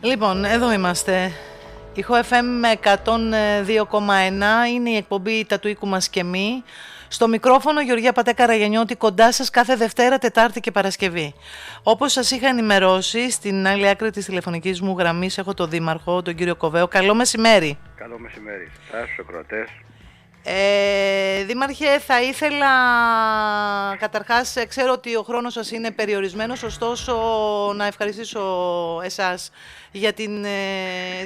Λοιπόν, εδώ είμαστε. Ηχό FM 102,1 είναι η εκπομπή «Τα του οίκου μας και μη». Στο μικρόφωνο Γεωργία Πατέκα-Ραγεννιώτη, κοντά σας κάθε Δευτέρα, Τετάρτη και Παρασκευή. Όπως σας είχα ενημερώσει, στην άλλη άκρη της τηλεφωνικής μου γραμμής έχω τον Δήμαρχο, τον κύριο Κοβέο. Καλό μεσημέρι. Καλό μεσημέρι. Στους ακροατές. Δήμαρχε, θα ήθελα καταρχάς, ξέρω ότι ο χρόνος σας είναι περιορισμένος, ωστόσο να ευχαριστήσω εσάς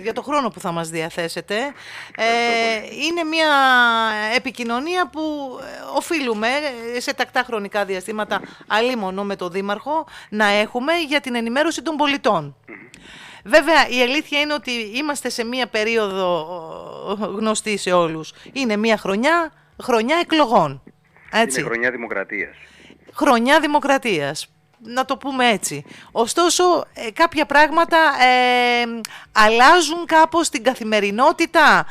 για το χρόνο που θα μας διαθέσετε. Είναι μια επικοινωνία που οφείλουμε σε τακτά χρονικά διαστήματα, αλίμονο με τον Δήμαρχο, να έχουμε για την ενημέρωση των πολιτών. Βέβαια, η αλήθεια είναι ότι είμαστε σε μία περίοδο γνωστή σε όλους. Είναι μία χρονιά εκλογών. Έτσι. Είναι χρονιά δημοκρατίας. Χρονιά δημοκρατίας. Να το πούμε έτσι. Ωστόσο, κάποια πράγματα αλλάζουν κάπως την καθημερινότητα.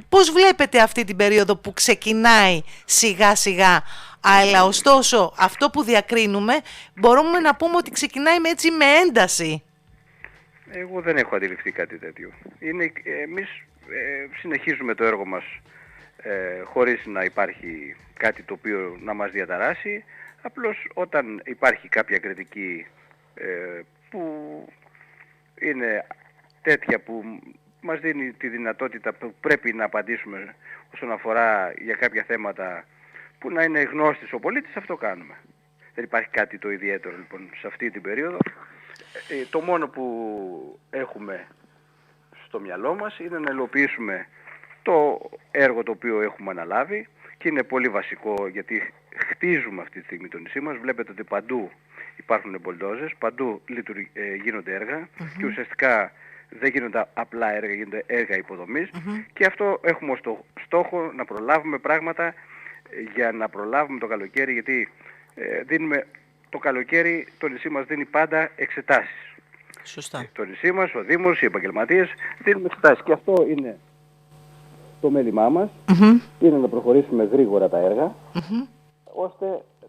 Πώς βλέπετε αυτή την περίοδο που ξεκινάει σιγά σιγά, αλλά ωστόσο αυτό που διακρίνουμε μπορούμε να πούμε ότι ξεκινάει με ένταση. Εγώ δεν έχω αντιληφθεί κάτι τέτοιο. Εμείς συνεχίζουμε το έργο μας χωρίς να υπάρχει κάτι το οποίο να μας διαταράσει. Απλώς όταν υπάρχει κάποια κριτική που είναι τέτοια που μας δίνει τη δυνατότητα που πρέπει να απαντήσουμε όσον αφορά για κάποια θέματα που να είναι γνώστης ο πολίτης, αυτό κάνουμε. Δεν υπάρχει κάτι το ιδιαίτερο λοιπόν σε αυτή την περίοδο. Το μόνο που έχουμε στο μυαλό μας είναι να υλοποιήσουμε το έργο το οποίο έχουμε αναλάβει και είναι πολύ βασικό γιατί χτίζουμε αυτή τη στιγμή το νησί μας. Βλέπετε ότι παντού υπάρχουν μπολντόζες, παντού γίνονται έργα και ουσιαστικά δεν γίνονται απλά έργα, γίνονται έργα υποδομής και αυτό έχουμε ως στόχο να προλάβουμε πράγματα για να προλάβουμε το καλοκαίρι, γιατί δίνουμε το καλοκαίρι, το νησί μας δίνει πάντα εξετάσεις. Σωστά. Το νησί μας, ο Δήμος, οι επαγγελματίες δίνουμε εξετάσεις και αυτό είναι το μέλημά μας, είναι να προχωρήσουμε γρήγορα τα έργα, ώστε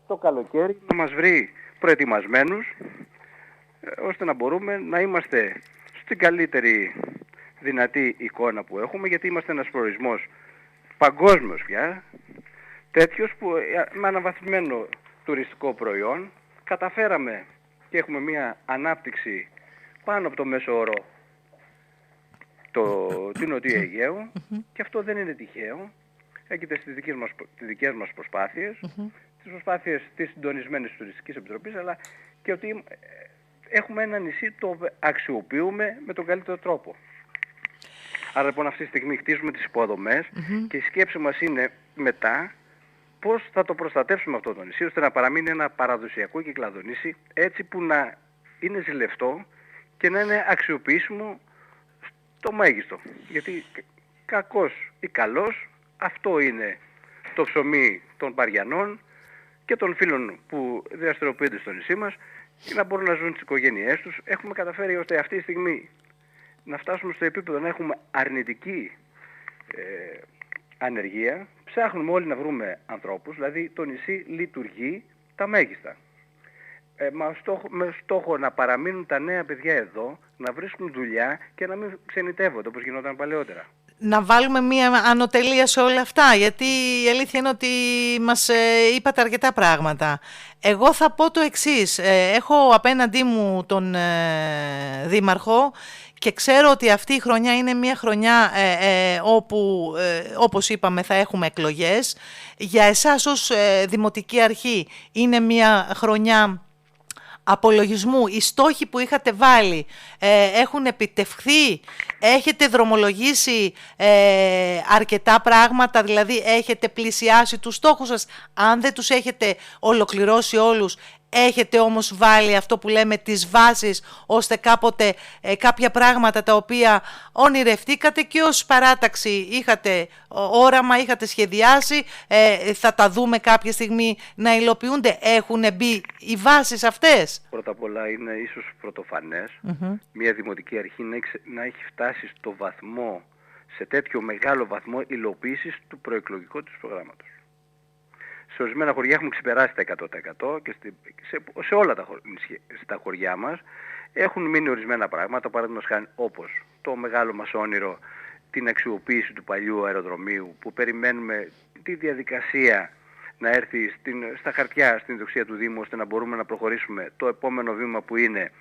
το καλοκαίρι να μας βρει προετοιμασμένους, ώστε να μπορούμε να είμαστε στην καλύτερη δυνατή εικόνα που έχουμε, γιατί είμαστε ένας προορισμός παγκόσμιος πια, τέτοιος που με αναβαθμισμένο τουριστικό προϊόν καταφέραμε και έχουμε μια ανάπτυξη πάνω από το μέσο όρο την Νοτιού Αιγαίου και αυτό δεν είναι τυχαίο. Έχετε στις δικές μας προσπάθειες, τις προσπάθειες της συντονισμένης τουριστικής επιτροπής, αλλά και ότι έχουμε ένα νησί το αξιοποιούμε με τον καλύτερο τρόπο. Άρα λοιπόν αυτή τη στιγμή χτίζουμε τις υποδομές και η σκέψη μας είναι μετά πώς θα το προστατεύσουμε αυτό το νησί ώστε να παραμείνει ένα παραδοσιακό κυκλαδονήσι έτσι που να είναι ζηλευτό και να είναι αξιοποιήσιμο στο μέγιστο. Γιατί κακός ή καλός αυτό είναι το ψωμί των Παριανών και των φίλων που δραστηριοποιούνται στο νησί μας και να μπορούν να ζουν τις οικογένειές τους. Έχουμε καταφέρει ώστε αυτή τη στιγμή να φτάσουμε στο επίπεδο να έχουμε αρνητική ανεργία. Ψάχνουμε όλοι να βρούμε ανθρώπους, δηλαδή το νησί λειτουργεί τα μέγιστα. Με στόχο να παραμείνουν τα νέα παιδιά εδώ, να βρίσκουν δουλειά και να μην ξενιτεύονται όπως γινόταν παλαιότερα. Να βάλουμε μία ανωτελεία σε όλα αυτά, γιατί η αλήθεια είναι ότι μας είπατε αρκετά πράγματα. Εγώ θα πω το εξής. Έχω απέναντί μου τον Δήμαρχο και ξέρω ότι αυτή η χρονιά είναι μια χρονιά όπου, όπως είπαμε, θα έχουμε εκλογές. Για εσάς ως Δημοτική Αρχή είναι μια χρονιά απολογισμού. Οι στόχοι που είχατε βάλει έχουν επιτευχθεί, έχετε δρομολογήσει αρκετά πράγματα, δηλαδή έχετε πλησιάσει τους στόχους σας. Αν δεν τους έχετε ολοκληρώσει όλους, έχετε όμως βάλει αυτό που λέμε τις βάσεις, ώστε κάποτε κάποια πράγματα τα οποία ονειρευτήκατε και ως παράταξη είχατε όραμα, είχατε σχεδιάσει, θα τα δούμε κάποια στιγμή να υλοποιούνται. Έχουν μπει οι βάσεις αυτές? Πρώτα απ' όλα είναι ίσως πρωτοφανές μια δημοτική αρχή να έχει φτάσει στο βαθμό, σε τέτοιο μεγάλο βαθμό υλοποίησης του προεκλογικού της προγράμματος. σε ορισμένα χωριά έχουμε ξεπεράσει τα 100% και σε όλα στα χωριά μας έχουν μείνει ορισμένα πράγματα, παραδείγματος χάρη όπως το μεγάλο μας όνειρο, την αξιοποίηση του παλιού αεροδρομίου, που περιμένουμε τη διαδικασία να έρθει στα χαρτιά στην ιδιοκτησία του Δήμου, ώστε να μπορούμε να προχωρήσουμε το επόμενο βήμα, που είναι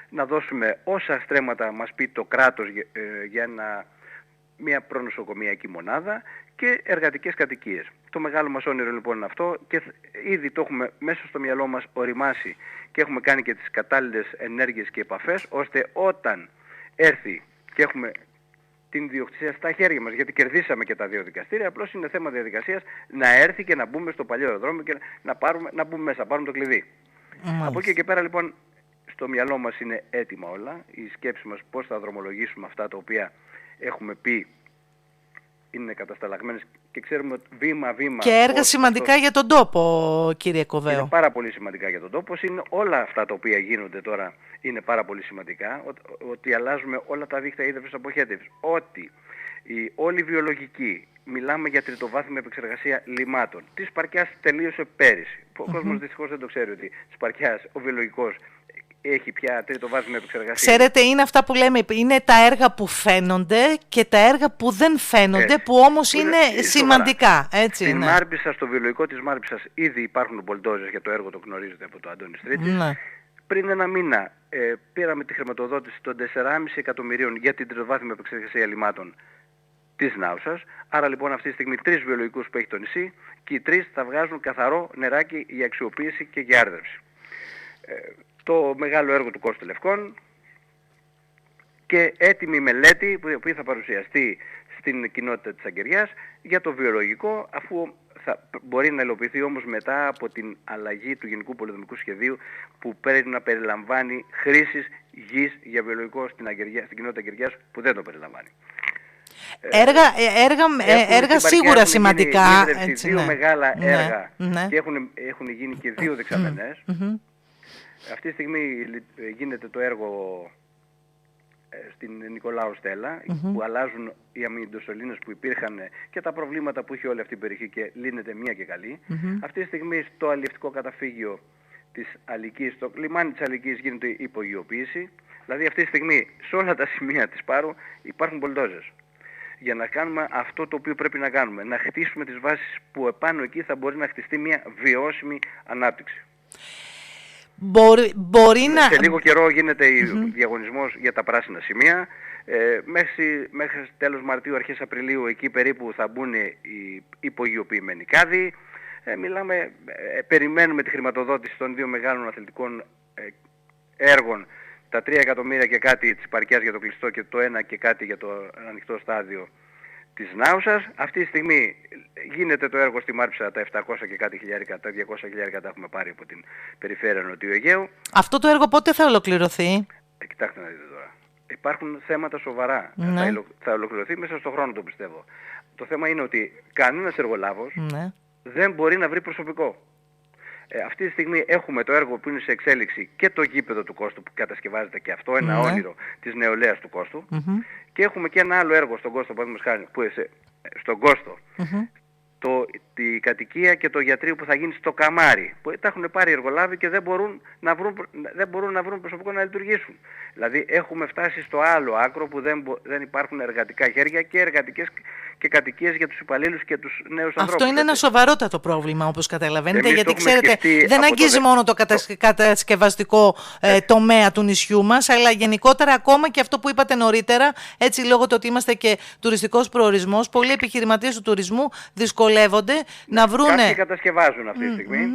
να δώσουμε όσα στρέμματα μας πει το κράτος για μια προνοσοκομιακή μονάδα και εργατικές κατοικίες. Το μεγάλο μας όνειρο λοιπόν είναι αυτό, και ήδη το έχουμε μέσα στο μυαλό μας οριμάσει και έχουμε κάνει και τις κατάλληλες ενέργειες και επαφές, ώστε όταν έρθει και έχουμε την ιδιοκτησία στα χέρια μας, γιατί κερδίσαμε και τα 2 δικαστήρια, απλώς είναι θέμα διαδικασίας να έρθει και να μπούμε στο παλιό αεροδρόμιο και να μπούμε μέσα, πάρουμε το κλειδί. Μάλιστα. Από εκεί και πέρα λοιπόν στο μυαλό μας είναι έτοιμα όλα, η σκέψη μας πώς θα δρομολογήσουμε αυτά τα οποία έχουμε πει είναι κατασταλαγμένες και ξέρουμε βήμα-βήμα. Και έργα σημαντικά για τον τόπο, κύριε Κοβέο. Είναι πάρα πολύ σημαντικά για τον τόπο. Είναι όλα αυτά τα οποία γίνονται τώρα είναι πάρα πολύ σημαντικά. Ότι αλλάζουμε όλα τα δίκτυα ίδρυυσης αποχέτευσης. Ότι όλη η βιολογική, μιλάμε για τριτοβάθμια επεξεργασία λιμάτων. Της Σπαρκιάς τελείωσε πέρυσι. Ο κόσμος δυστυχώς δεν το ξέρει ότι της Σπαρκιάς ο βιολογικός έχει πια τριτοβάθμια επεξεργασία. Ξέρετε, είναι αυτά που λέμε, είναι τα έργα που φαίνονται και τα έργα που δεν φαίνονται, που όμως είναι σημαντικά. Έτσι, στην Μάρμπισσα, στο βιολογικό της Μάρμπισσας, ήδη υπάρχουν μπολντόζες για το έργο, το γνωρίζετε από το Αντώνη Στρίτη. Ναι. Πριν ένα μήνα πήραμε τη χρηματοδότηση των 4,5 εκατομμυρίων για την τριτοβάθμια επεξεργασία λιμάτων της Νάουσας. Άρα λοιπόν αυτή τη στιγμή 3 βιολογικούς που έχει το νησί, και οι 3 θα βγάζουν καθαρό νεράκι για αξιοποίηση και για άρδευση. Το μεγάλο έργο του Κώστου Λευκών και έτοιμη μελέτη που θα παρουσιαστεί στην κοινότητα της Αγκαιριάς για το βιολογικό, αφού θα μπορεί να υλοποιηθεί όμως μετά από την αλλαγή του Γενικού Πολεοδομικού Σχεδίου, που πρέπει να περιλαμβάνει χρήσεις γης για βιολογικό στην κοινότητα Αγκαιριάς, που δεν το περιλαμβάνει. Έργα σίγουρα σημαντικά. Έτσι, 2 μεγάλα έργα και έχουν γίνει και 2 δεξαμενές. Αυτή τη στιγμή γίνεται το έργο στην Νικολάου Στέλλα, που αλλάζουν οι αμυντοσωλήνες που υπήρχαν και τα προβλήματα που είχε όλη αυτή η περιοχή και λύνεται μία και καλή. Αυτή τη στιγμή στο αλλιευτικό καταφύγιο της Αλικής, στο λιμάνι της Αλικής, γίνεται υπογειοποίηση. Δηλαδή αυτή τη στιγμή σε όλα τα σημεία της Πάρου υπάρχουν μπολντόζες. Για να κάνουμε αυτό το οποίο πρέπει να κάνουμε, να χτίσουμε τις βάσεις που επάνω εκεί θα μπορεί να χτιστεί μια βιώσιμη ανάπτυξη. Σε λίγο καιρό γίνεται διαγωνισμός για τα πράσινα σημεία. Μέχρι τέλος Μαρτίου, αρχές Απριλίου, εκεί περίπου θα μπουν οι υπογειοποιημένοι κάδοι. Περιμένουμε τη χρηματοδότηση των 2 μεγάλων αθλητικών έργων, τα 3 εκατομμύρια και κάτι της Σπαρκιάς για το κλειστό και το 1 και κάτι για το ανοιχτό στάδιο της Νάουσας. Αυτή τη στιγμή γίνεται το έργο στη Μάρψα, τα 700 και κάτι χιλιάρικα, τα 200 χιλιάρικα τα έχουμε πάρει από την περιφέρεια Νοτιού Αιγαίου. Αυτό το έργο πότε θα ολοκληρωθεί? Κοιτάξτε να δείτε τώρα. Υπάρχουν θέματα σοβαρά. Θα ολοκληρωθεί μέσα στον χρόνο, το πιστεύω. Το θέμα είναι ότι κανένας εργολάβος δεν μπορεί να βρει προσωπικό. Αυτή τη στιγμή έχουμε το έργο που είναι σε εξέλιξη και το γήπεδο του Κώστου, που κατασκευάζεται και αυτό, ένα όνειρο της νεολαίας του Κώστου. Και έχουμε και ένα άλλο έργο στον Κώστο, που στον Κώστο, τη κατοικία και το γιατρείο που θα γίνει στο Καμάρι, που τα έχουν πάρει οι εργολάβοι και δεν μπορούν να βρουν προσωπικό να λειτουργήσουν. Δηλαδή έχουμε φτάσει στο άλλο άκρο, που δεν υπάρχουν εργατικά χέρια και εργατικές και κατοικίες για τους υπαλλήλους και τους νέους ανθρώπους. Αυτό είναι ένα σοβαρότατο πρόβλημα, όπως καταλαβαίνετε, γιατί ξέρετε δεν αγγίζει μόνο το κατασκευαστικό τομέα του νησιού μας, αλλά γενικότερα ακόμα και αυτό που είπατε νωρίτερα, έτσι λόγω του ότι είμαστε και τουριστικός προορισμός, πολλοί επιχειρηματίες του τουρισμού δυσκολεύονται να βρούνε. Κάποιοι κατασκευάζουν αυτή τη στιγμή.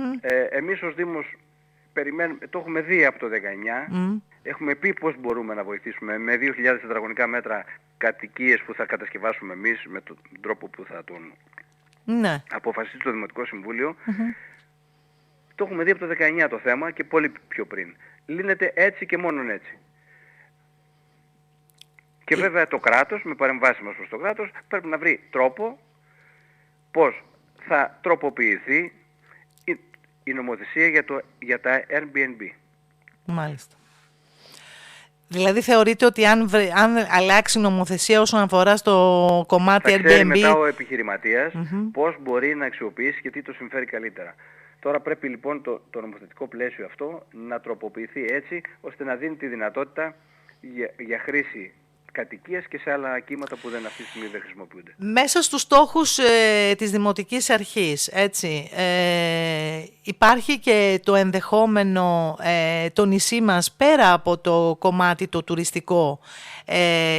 Εμείς ως Δήμος περιμένουμε, το έχουμε δει από το 19. Έχουμε πει πώς μπορούμε να βοηθήσουμε με 2.000 τετραγωνικά μέτρα κατοικίες που θα κατασκευάσουμε εμείς με τον τρόπο που θα τον αποφασίσει το Δημοτικό Συμβούλιο. Το έχουμε δει από το 19 το θέμα και πολύ πιο πριν. Λύνεται έτσι και μόνον έτσι. Και βέβαια το κράτος, με παρεμβάσεις μας προς το κράτος, πρέπει να βρει τρόπο πώς θα τροποποιηθεί η νομοθεσία για τα Airbnb. Μάλιστα. Δηλαδή θεωρείτε ότι αν αλλάξει η νομοθεσία όσον αφορά στο κομμάτι θα ξέρει Airbnb... μετά ο επιχειρηματίας πώς μπορεί να αξιοποιήσει και τι το συμφέρει καλύτερα. Τώρα πρέπει λοιπόν το νομοθετικό πλαίσιο αυτό να τροποποιηθεί έτσι ώστε να δίνει τη δυνατότητα για χρήση κατοικίας και σε άλλα κύματα που αυτή τη στιγμή δεν χρησιμοποιούνται. Μέσα στους στόχους της Δημοτικής Αρχής, έτσι, υπάρχει και το ενδεχόμενο το νησί μας πέρα από το κομμάτι το τουριστικό.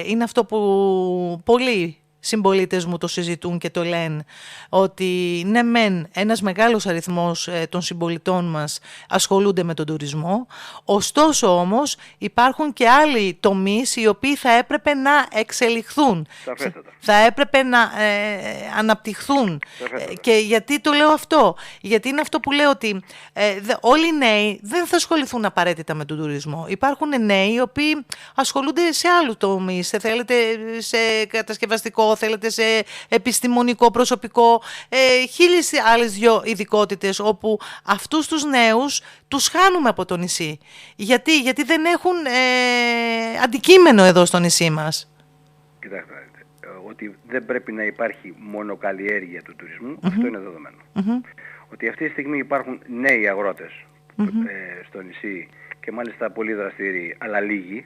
Είναι αυτό που πολλοί συμπολίτες μου το συζητούν και το λένε, ότι ναι μεν ένας μεγάλος αριθμός των συμπολιτών μας ασχολούνται με τον τουρισμό, ωστόσο όμως υπάρχουν και άλλοι τομείς οι οποίοι θα έπρεπε να εξελιχθούν, θα έπρεπε να αναπτυχθούν. Και γιατί το λέω αυτό? Γιατί είναι αυτό που λέω ότι όλοι οι νέοι δεν θα ασχοληθούν απαραίτητα με τον τουρισμό. Υπάρχουν νέοι οι οποίοι ασχολούνται σε άλλους τομείς, θέλετε σε κατασκευαστικό, θέλετε σε επιστημονικό, προσωπικό, χίλιες άλλες δυο ειδικότητες, όπου αυτούς τους νέους τους χάνουμε από το νησί. Γιατί δεν έχουν αντικείμενο εδώ στο νησί μας. Κοιτάξτε, ότι δεν πρέπει να υπάρχει μονοκαλλιέργεια του τουρισμού, αυτό είναι δεδομένο. Ότι αυτή τη στιγμή υπάρχουν νέοι αγρότες στο νησί και μάλιστα πολύ δραστήριοι, αλλά λίγοι,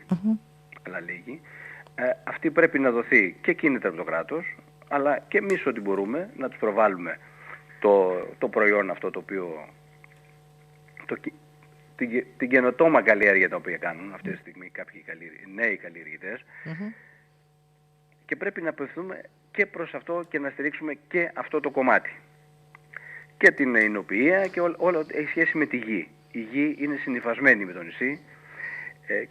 αυτή πρέπει να δοθεί και κίνητρα από το κράτος, αλλά και εμείς ό,τι μπορούμε να τους προβάλλουμε το προϊόν αυτό το οποίο, την καινοτόμα καλλιέργεια τα οποία κάνουν αυτή τη στιγμή κάποιοι νέοι καλλιεργητές, και πρέπει να απευθυνθούμε και προς αυτό και να στηρίξουμε και αυτό το κομμάτι. Και την εινοποιία και όλο έχει σχέση με τη γη. Η γη είναι συνυφασμένη με το νησί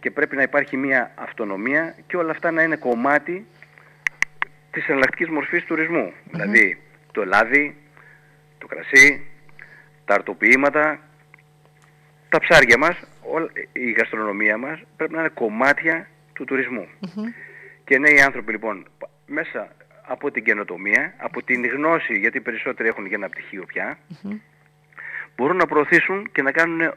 και πρέπει να υπάρχει μια αυτονομία και όλα αυτά να είναι κομμάτι της εναλλακτικής μορφής τουρισμού. Δηλαδή το λάδι, το κρασί, τα αρτοποιήματα, τα ψάρια μας, η γαστρονομία μας πρέπει να είναι κομμάτια του τουρισμού. Και νέοι άνθρωποι λοιπόν μέσα από την καινοτομία, από την γνώση, γιατί περισσότεροι έχουν και ένα πτυχίο πια, μπορούν να προωθήσουν και να κάνουν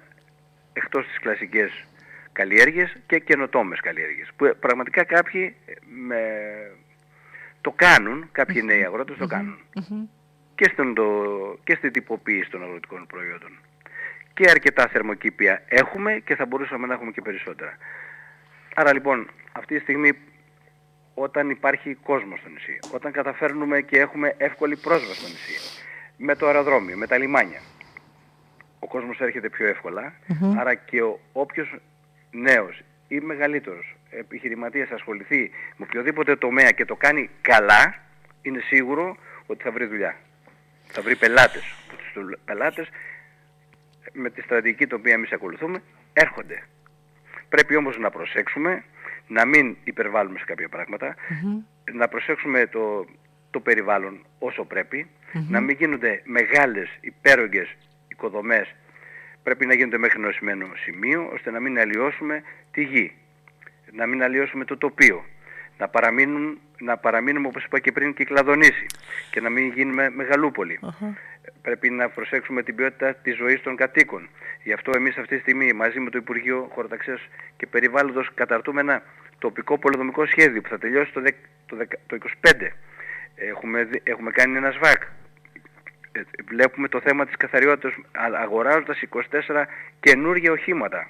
εκτός τις κλασικές καλλιέργειες και καινοτόμες καλλιέργειες. Που πραγματικά κάποιοι το κάνουν, κάποιοι νέοι αγρότες το κάνουν. Και στην τυποποίηση των αγροτικών προϊόντων. Και αρκετά θερμοκήπια έχουμε και θα μπορούσαμε να έχουμε και περισσότερα. Άρα λοιπόν αυτή τη στιγμή όταν υπάρχει κόσμος στο νησί, όταν καταφέρνουμε και έχουμε εύκολη πρόσβαση στο νησί, με το αεροδρόμιο, με τα λιμάνια, ο κόσμος έρχεται πιο εύκολα, άρα και όποιος νέος ή μεγαλύτερος επιχειρηματίας ασχοληθεί με οποιοδήποτε τομέα και το κάνει καλά, είναι σίγουρο ότι θα βρει δουλειά. Θα βρει πελάτες. Τους πελάτες με τη στρατηγική την οποία εμείς ακολουθούμε έρχονται. Πρέπει όμως να προσέξουμε, να μην υπερβάλλουμε σε κάποια πράγματα, να προσέξουμε το περιβάλλον όσο πρέπει, να μην γίνονται μεγάλες υπέρογγες οικοδομές, πρέπει να γίνονται μέχρι ενωσιμένο σημείο, ώστε να μην αλλοιώσουμε τη γη, να μην αλλοιώσουμε το τοπίο, να παραμείνουμε όπως είπα και πριν κυκλαδονήσι και να μην γίνουμε μεγαλούπολη. Πρέπει να προσέξουμε την ποιότητα της ζωής των κατοίκων. Γι' αυτό εμείς αυτή τη στιγμή μαζί με το Υπουργείο Χωροταξίας και Περιβάλλοντος καταρτούμε ένα τοπικό πολεοδομικό σχέδιο που θα τελειώσει το 2025. Έχουμε κάνει ένα ΣΒΑΚ. Βλέπουμε το θέμα της καθαριότητας αγοράζοντας 24 καινούργια οχήματα.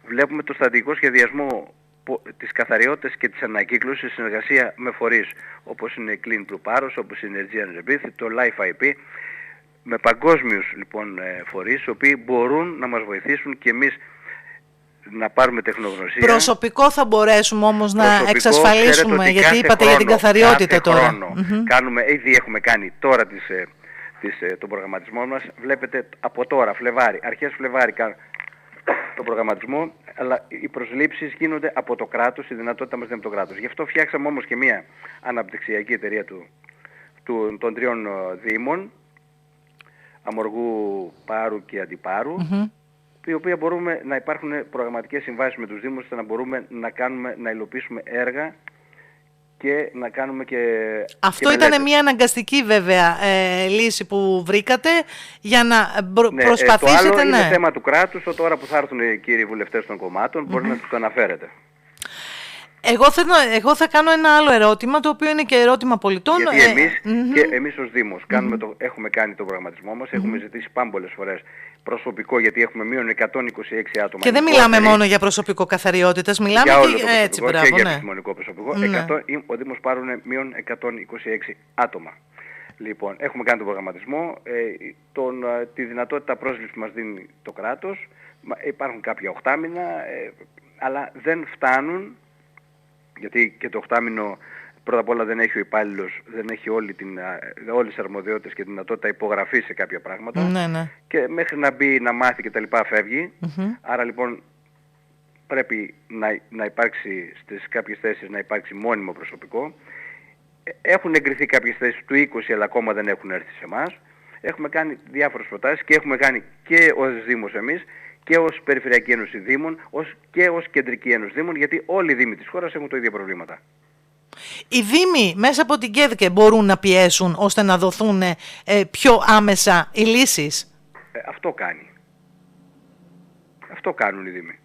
Βλέπουμε το στρατηγικό σχεδιασμό της καθαριότητας και της ανακύκλωσης σε συνεργασία με φορείς όπως είναι η Clean Blue Paros, όπως είναι η Energy Rebirth, το Life IP, με παγκόσμιους λοιπόν φορείς οι οποίοι μπορούν να μας βοηθήσουν και εμείς να πάρουμε τεχνογνωσία. Προσωπικό θα μπορέσουμε όμως να εξασφαλίσουμε, γιατί είπατε για την καθαριότητα τώρα. Ήδη έχουμε κάνει τώρα τον προγραμματισμό μας. Βλέπετε από τώρα, Φλεβάρι, αρχές Φλεβάρι τον προγραμματισμό, αλλά οι προσλήψεις γίνονται από το κράτος, η δυνατότητα μας είναι από το κράτος. Γι' αυτό φτιάξαμε όμως και μια αναπτυξιακή εταιρεία των τριών δήμων, Αμοργού, Πάρου και Αντιπάρου, η οποία μπορούμε να υπάρχουν προγραμματικές συμβάσεις με τους δήμους ώστε να μπορούμε να υλοποιήσουμε έργα και να κάνουμε και... Αυτό και ήταν μια αναγκαστική βέβαια λύση που βρήκατε για να προσπαθήσετε. Το άλλο είναι θέμα του κράτους, τώρα που θα έρθουν οι κύριοι βουλευτές των κομμάτων, μπορεί να τους το αναφέρετε. Εγώ θα κάνω ένα άλλο ερώτημα, το οποίο είναι και ερώτημα πολιτών. Γιατί εμείς ως Δήμος έχουμε κάνει τον προγραμματισμό μας, έχουμε ζητήσει πάμπολες φορές προσωπικό, γιατί έχουμε μείον 126 άτομα. Και δεν μιλάμε μόνο για προσωπικό καθαριότητας, μιλάμε για όλο και, το έτσι, μπράβο, και για επιστημονικό προσωπικό. Ο Δήμος πάρουν μείον 126 άτομα. Λοιπόν, έχουμε κάνει τον προγραμματισμό, τη δυνατότητα πρόσληψης μας δίνει το κράτος, υπάρχουν κάποια οχτάμινα, αλλά δεν φτάνουν, γιατί και το οχτάμινο πρώτα απ' όλα δεν έχει ο υπάλληλος, δεν έχει όλες τις αρμοδιότητες και τη δυνατότητα υπογραφής σε κάποια πράγματα. Ναι. Και μέχρι να μπει, να μάθει και τα λοιπά φεύγει. Άρα λοιπόν πρέπει να υπάρξει στις κάποιες θέσεις να υπάρξει μόνιμο προσωπικό. Έχουν εγκριθεί κάποιες θέσεις του 20, αλλά ακόμα δεν έχουν έρθει σε εμάς. Έχουμε κάνει διάφορες προτάσεις και έχουμε κάνει και ως Δήμος εμείς και ως Περιφερειακή Ένωση Δήμων και ως Κεντρική Ένωση Δήμων, γιατί όλοι οι Δήμοι της χώρας έχουν τα ίδια προβλήματα. Οι Δήμοι μέσα από την ΚΕΔΚΕ μπορούν να πιέσουν ώστε να δοθούν πιο άμεσα οι λύσεις. Αυτό κάνει. Αυτό κάνουν οι Δήμοι.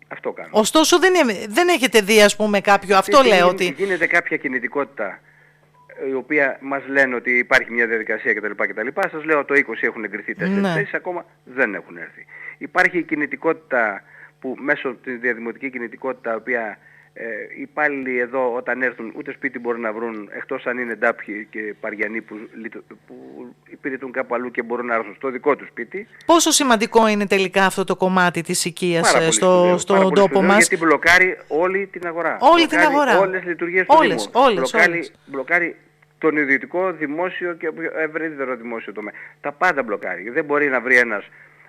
Αυτό κάνουν. Ωστόσο δεν έχετε δει, ας πούμε, κάποιο, αυτό λέω ότι... Γίνεται κάποια κινητικότητα, η οποία μας λένε ότι υπάρχει μια διαδικασία κτλ. Σας λέω το 20 έχουν εγκριθεί 4 θέσεις, ακόμα δεν έχουν έρθει. Υπάρχει η κινητικότητα που μέσω της διαδημοτική κινητικότητα, η οποία οι υπάλληλοι εδώ όταν έρθουν ούτε σπίτι μπορούν να βρουν, εκτός αν είναι ντάπιοι και παριανοί που υπηρετούν κάπου αλλού και μπορούν να έρθουν στο δικό τους σπίτι. Πόσο σημαντικό είναι τελικά αυτό το κομμάτι της οικίας στον τόπο μας? Γιατί μπλοκάρει όλη την αγορά. Όλη την αγορά. Όλες τις λειτουργίες του Δήμου. Μπλοκάρει τον ιδιωτικό, δημόσιο και ευρύτερο δημόσιο τομέα. Τα πάντα μπλοκάρει. Δεν μπορεί να βρει ένας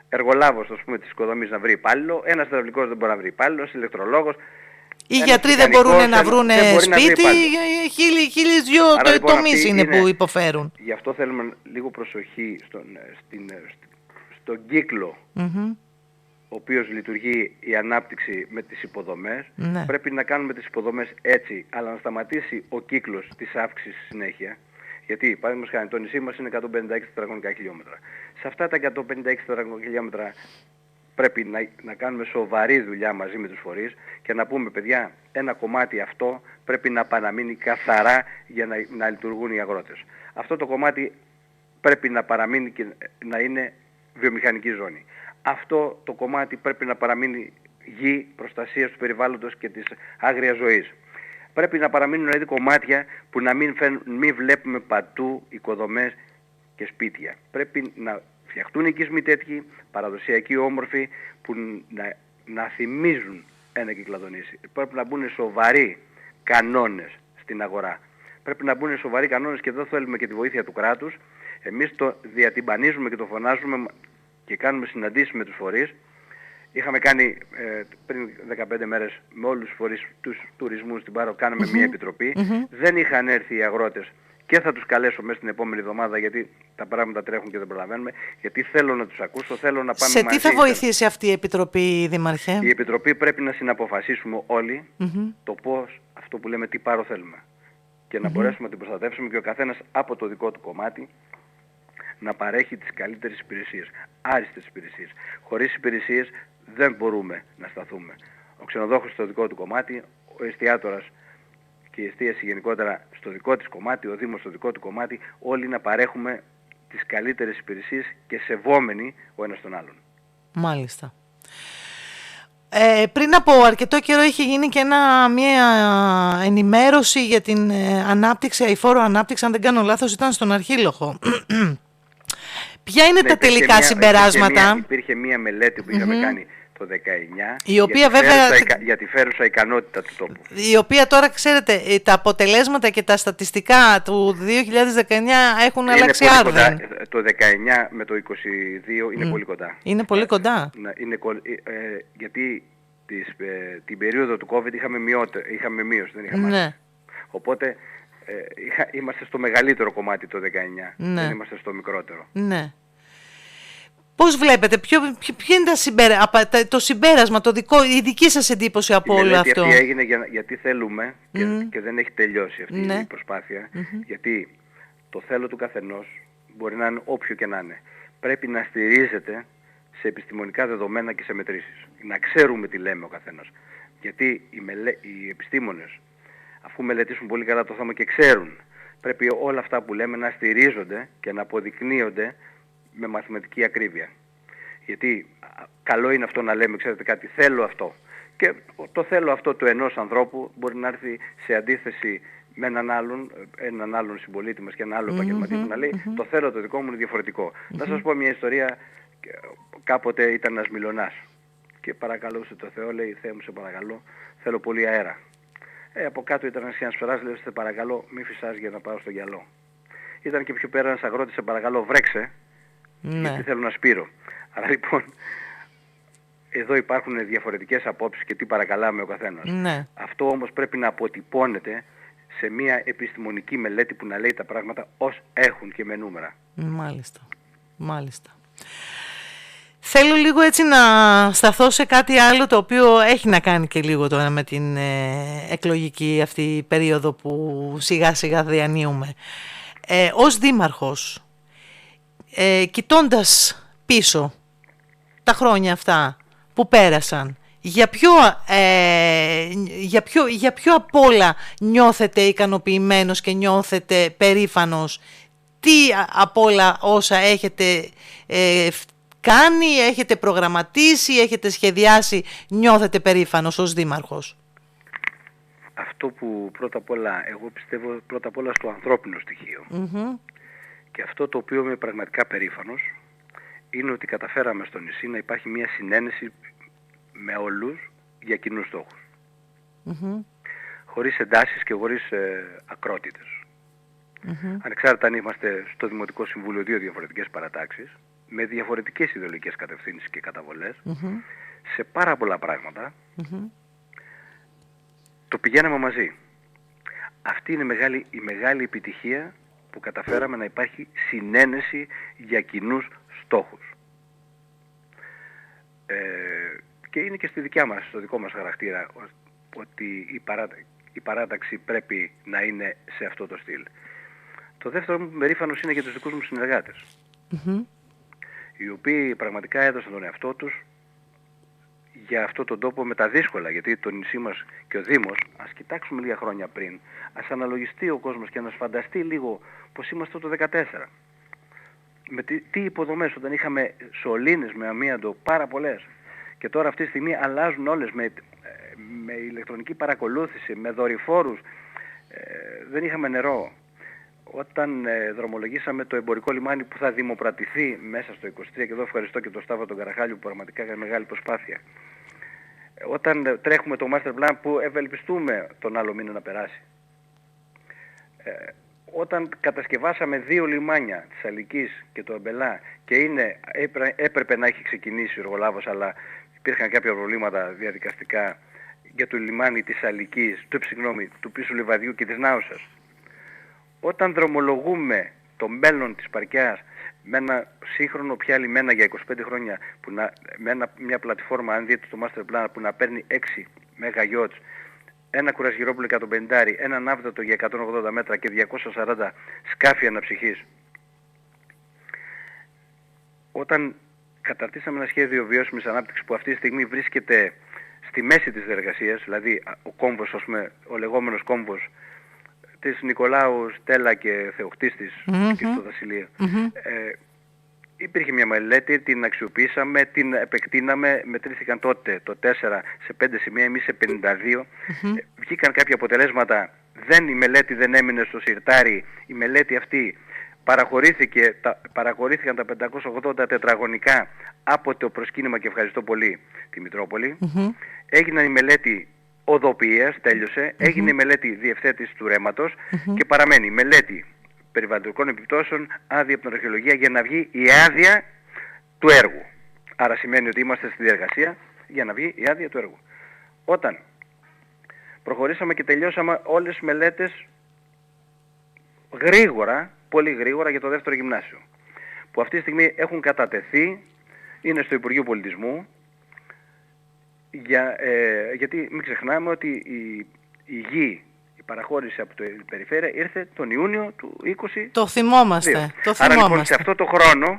εργολάβος, ας πούμε, της οικοδομής να βρει υπάλληλο, ένας υδραυλικός δεν μπορεί να βρει υπάλληλο, ένας ηλεκτρολόγος. Οι γιατροί δεν μπορούν να βρουν σπίτι, χίλιες δυο τομείς είναι που υποφέρουν. Γι' αυτό θέλουμε λίγο προσοχή στον κύκλο ο οποίος λειτουργεί η ανάπτυξη με τις υποδομές. Πρέπει να κάνουμε τις υποδομές έτσι, αλλά να σταματήσει ο κύκλος της αύξησης συνέχεια. Γιατί, παραδείγματος χάρη, το νησί μας είναι 156 τετραγωνικά χιλιόμετρα. Σε αυτά τα 156 τετραγωνικά χιλιόμετρα πρέπει να κάνουμε σοβαρή δουλειά μαζί με τους φορείς και να πούμε, παιδιά, ένα κομμάτι αυτό πρέπει να παραμείνει καθαρά για να λειτουργούν οι αγρότες. Αυτό το κομμάτι πρέπει να παραμείνει και να είναι βιομηχανική ζώνη. Αυτό το κομμάτι πρέπει να παραμείνει γη προστασίας του περιβάλλοντος και της άγριας ζωής. Πρέπει να παραμείνουν δηλαδή κομμάτια που να μην βλέπουμε παντού οικοδομές και σπίτια. Πρέπει να φτιαχτούν οικισμοί τέτοιοι, παραδοσιακοί όμορφοι, που να θυμίζουν ένα Κυκλαδονήσι. Πρέπει να μπουν σοβαροί κανόνες στην αγορά. Πρέπει να μπουν σοβαροί κανόνες και εδώ θέλουμε και τη βοήθεια του κράτους. Εμείς το διατυμπανίζουμε και το φωνάζουμε και κάνουμε συναντήσεις με τους φορείς. Είχαμε κάνει πριν 15 μέρες με όλους τους φορείς τους τουρισμού στην Πάρο, κάναμε μια επιτροπή. Δεν είχαν έρθει οι αγρότες και θα τους καλέσω μέσα στην επόμενη εβδομάδα, γιατί τα πράγματα τρέχουν και δεν προλαβαίνουμε, γιατί θέλω να τους ακούσω, θέλω να πάμε μαζί. Σε τι θα βοηθήσει αυτή η επιτροπή, Δήμαρχε? Η επιτροπή πρέπει να συναποφασίσουμε όλοι το πώς, αυτό που λέμε, τι Πάρο θέλουμε. Και να μπορέσουμε να την προστατεύσουμε και ο καθένας από το δικό του κομμάτι να παρέχει τις καλύτερες υπηρεσίες, άριστες υπηρεσίες. Χωρίς υπηρεσίες δεν μπορούμε να σταθούμε. Ο ξενοδόχος στο δικό του κομμάτι, ο εστιατόρας και η εστίαση γενικότερα στο δικό της κομμάτι, ο Δήμος στο δικό του κομμάτι, όλοι να παρέχουμε τις καλύτερες υπηρεσίες και σεβόμενοι ο ένας τον άλλον. Μάλιστα. Πριν από αρκετό καιρό είχε γίνει και μια ενημέρωση για την ανάπτυξη, αειφόρο ανάπτυξη, αν δεν κάνω λάθος, ήταν στον Αρχήλοχο. Ποια είναι τα τελικά συμπεράσματα? Υπήρχε μια μελέτη που είχαμε κάνει το 19, η οποία για τη φέρουσα ικανότητα του τόπου. Η οποία τώρα, ξέρετε, τα αποτελέσματα και τα στατιστικά του 2019 έχουν αλλάξει άρδεν. Το 19 με το 22 είναι πολύ κοντά. Είναι πολύ κοντά. Γιατί την περίοδο του COVID είχαμε μείωση, δεν είχαμε αύξηση. Οπότε είμαστε στο μεγαλύτερο κομμάτι το 19, δεν είμαστε στο μικρότερο. Ναι. Πώς βλέπετε, ποιο είναι το συμπέρασμα, η δική σας εντύπωση από όλο αυτό? Η μελέτη αυτή έγινε γιατί θέλουμε και δεν έχει τελειώσει αυτή η προσπάθεια, γιατί το θέλω του καθενός μπορεί να είναι όποιο και να είναι. Πρέπει να στηρίζεται σε επιστημονικά δεδομένα και σε μετρήσεις. Να ξέρουμε τι λέμε ο καθένας. Γιατί οι επιστήμονες, αφού μελετήσουν πολύ καλά το θέμα και ξέρουν, πρέπει όλα αυτά που λέμε να στηρίζονται και να αποδεικνύονται με μαθηματική ακρίβεια. Γιατί καλό είναι αυτό να λέμε, ξέρετε κάτι, θέλω αυτό. Και το θέλω αυτό του ενός ανθρώπου μπορεί να έρθει σε αντίθεση με έναν άλλον συμπολίτη μας και ένα άλλο επαγγελματία που να λέει το θέλω το δικό μου είναι διαφορετικό. Να σας πω μια ιστορία. Κάποτε ήταν ένας μιλωνάς και παρακαλούσε το Θεό, λέει Θεέ μου σε παρακαλώ, θέλω πολύ αέρα. Από κάτω ήταν ένας φεράς, λέει σε παρακαλώ μη φυσάς για να πάω στο γυαλό. Ήταν και πιο πέρα ένας αγρότης, σε παρακαλώ βρέξε, γιατί θέλω να σπείρω. Άρα λοιπόν εδώ υπάρχουν διαφορετικές απόψεις και τι παρακαλάμε ο καθένας. Αυτό όμως πρέπει να αποτυπώνεται σε μια επιστημονική μελέτη που να λέει τα πράγματα ως έχουν και με νούμερα. Μάλιστα. Θέλω λίγο έτσι να σταθώ σε κάτι άλλο το οποίο έχει να κάνει και λίγο τώρα με την εκλογική αυτή περίοδο που σιγά σιγά διανύουμε. Ως δήμαρχος, κοιτώντας πίσω τα χρόνια αυτά που πέρασαν, για ποιο απ' όλα νιώθετε ικανοποιημένος και νιώθετε περήφανος? Τι απ' όλα όσα έχετε κάνει, έχετε προγραμματίσει, έχετε σχεδιάσει, νιώθετε περήφανος ως δήμαρχος? Αυτό που πρώτα απ' όλα, εγώ πιστεύω πρώτα απ' όλα στο ανθρώπινο στοιχείο. Και αυτό το οποίο είμαι πραγματικά περήφανος είναι ότι καταφέραμε στο νησί να υπάρχει μια συνένεση με όλους για κοινούς στόχους. Χωρίς εντάσεις και χωρίς ακρότητες. Ανεξάρτητα αν είμαστε στο Δημοτικό Συμβούλιο δύο διαφορετικές παρατάξεις, με διαφορετικές ιδεολογικές κατευθύνσεις και καταβολές, σε πάρα πολλά πράγματα, το πηγαίναμε μαζί. Αυτή είναι η μεγάλη επιτυχία που καταφέραμε, να υπάρχει συνένεση για κοινούς στόχους. Και είναι και στο δικό μας χαρακτήρα ότι η παράταξη πρέπει να είναι σε αυτό το στυλ. Το δεύτερο μου περήφανος είναι για τους δικούς μου συνεργάτες, οι οποίοι πραγματικά έδωσαν τον εαυτό τους για αυτόν τον τόπο με τα δύσκολα, γιατί το νησί μας και ο Δήμος, ας κοιτάξουμε λίγα χρόνια πριν, ας αναλογιστεί ο κόσμος και να φανταστεί λίγο πως είμαστε το 2014. Με τι υποδομές, όταν είχαμε σωλήνες με αμίαντο πάρα πολλές, και τώρα αυτή τη στιγμή αλλάζουν όλες με ηλεκτρονική παρακολούθηση, με δορυφόρους, δεν είχαμε νερό. Όταν δρομολογήσαμε το εμπορικό λιμάνι που θα δημοπρατηθεί μέσα στο 23, και εδώ ευχαριστώ και τον Σταύρο τον Καραχάλιο που πραγματικά έκανε μεγάλη προσπάθεια. Όταν τρέχουμε το master plan που ευελπιστούμε τον άλλο μήνα να περάσει. Όταν κατασκευάσαμε 2 λιμάνια, της Αλικής και το Αμπελά, και έπρεπε να έχει ξεκινήσει ο εργολάβος, αλλά υπήρχαν κάποια προβλήματα διαδικαστικά για το λιμάνι της Αλικής, του πίσω λιβαδιού και της Νάουσας. Όταν δρομολογούμε το μέλλον της Παρκιάς με ένα σύγχρονο πια λιμένα για 25 χρόνια, με μια πλατφόρμα, αν δείτε το master plan, που να παίρνει 6 MW, ένα κουρασγειρόπουλο 150, ένα ναύτατο για 180 μέτρα και 240 σκάφη αναψυχής. Όταν καταρτήσαμε ένα σχέδιο βιώσιμης ανάπτυξης που αυτή τη στιγμή βρίσκεται στη μέση της διεργασίας, δηλαδή ο κόμβος, ο λεγόμενος κόμβος της Νικολάου, Στέλλα και Θεοχτίστης και στο Βασιλείο. Υπήρχε μια μελέτη, την αξιοποιήσαμε, την επεκτείναμε, μετρήθηκαν τότε το 4 σε 5 σημεία, εμείς σε 52. Βγήκαν κάποια αποτελέσματα, η μελέτη δεν έμεινε στο σιρτάρι, η μελέτη αυτή παραχωρήθηκαν τα 580 τετραγωνικά από το προσκύνημα, και ευχαριστώ πολύ τη Μητρόπολη. Έγιναν η μελέτη οδοποιίας, τέλειωσε, έγινε η μελέτη διευθέτηση του ρέματος και παραμένει η μελέτη περιβαλλοντικών επιπτώσεων, άδεια από την αρχαιολογία, για να βγει η άδεια του έργου. Άρα σημαίνει ότι είμαστε στη διεργασία για να βγει η άδεια του έργου. Όταν προχωρήσαμε και τελειώσαμε όλες τις μελέτες γρήγορα, πολύ γρήγορα, για το δεύτερο γυμνάσιο, που αυτή τη στιγμή έχουν κατατεθεί είναι στο Υπουργείο Πολιτισμού, γιατί μην ξεχνάμε ότι η γη, η παραχώρηση από την περιφέρεια ήρθε τον Ιούνιο του 20. Το θυμόμαστε. Άρα λοιπόν σε αυτό το χρόνο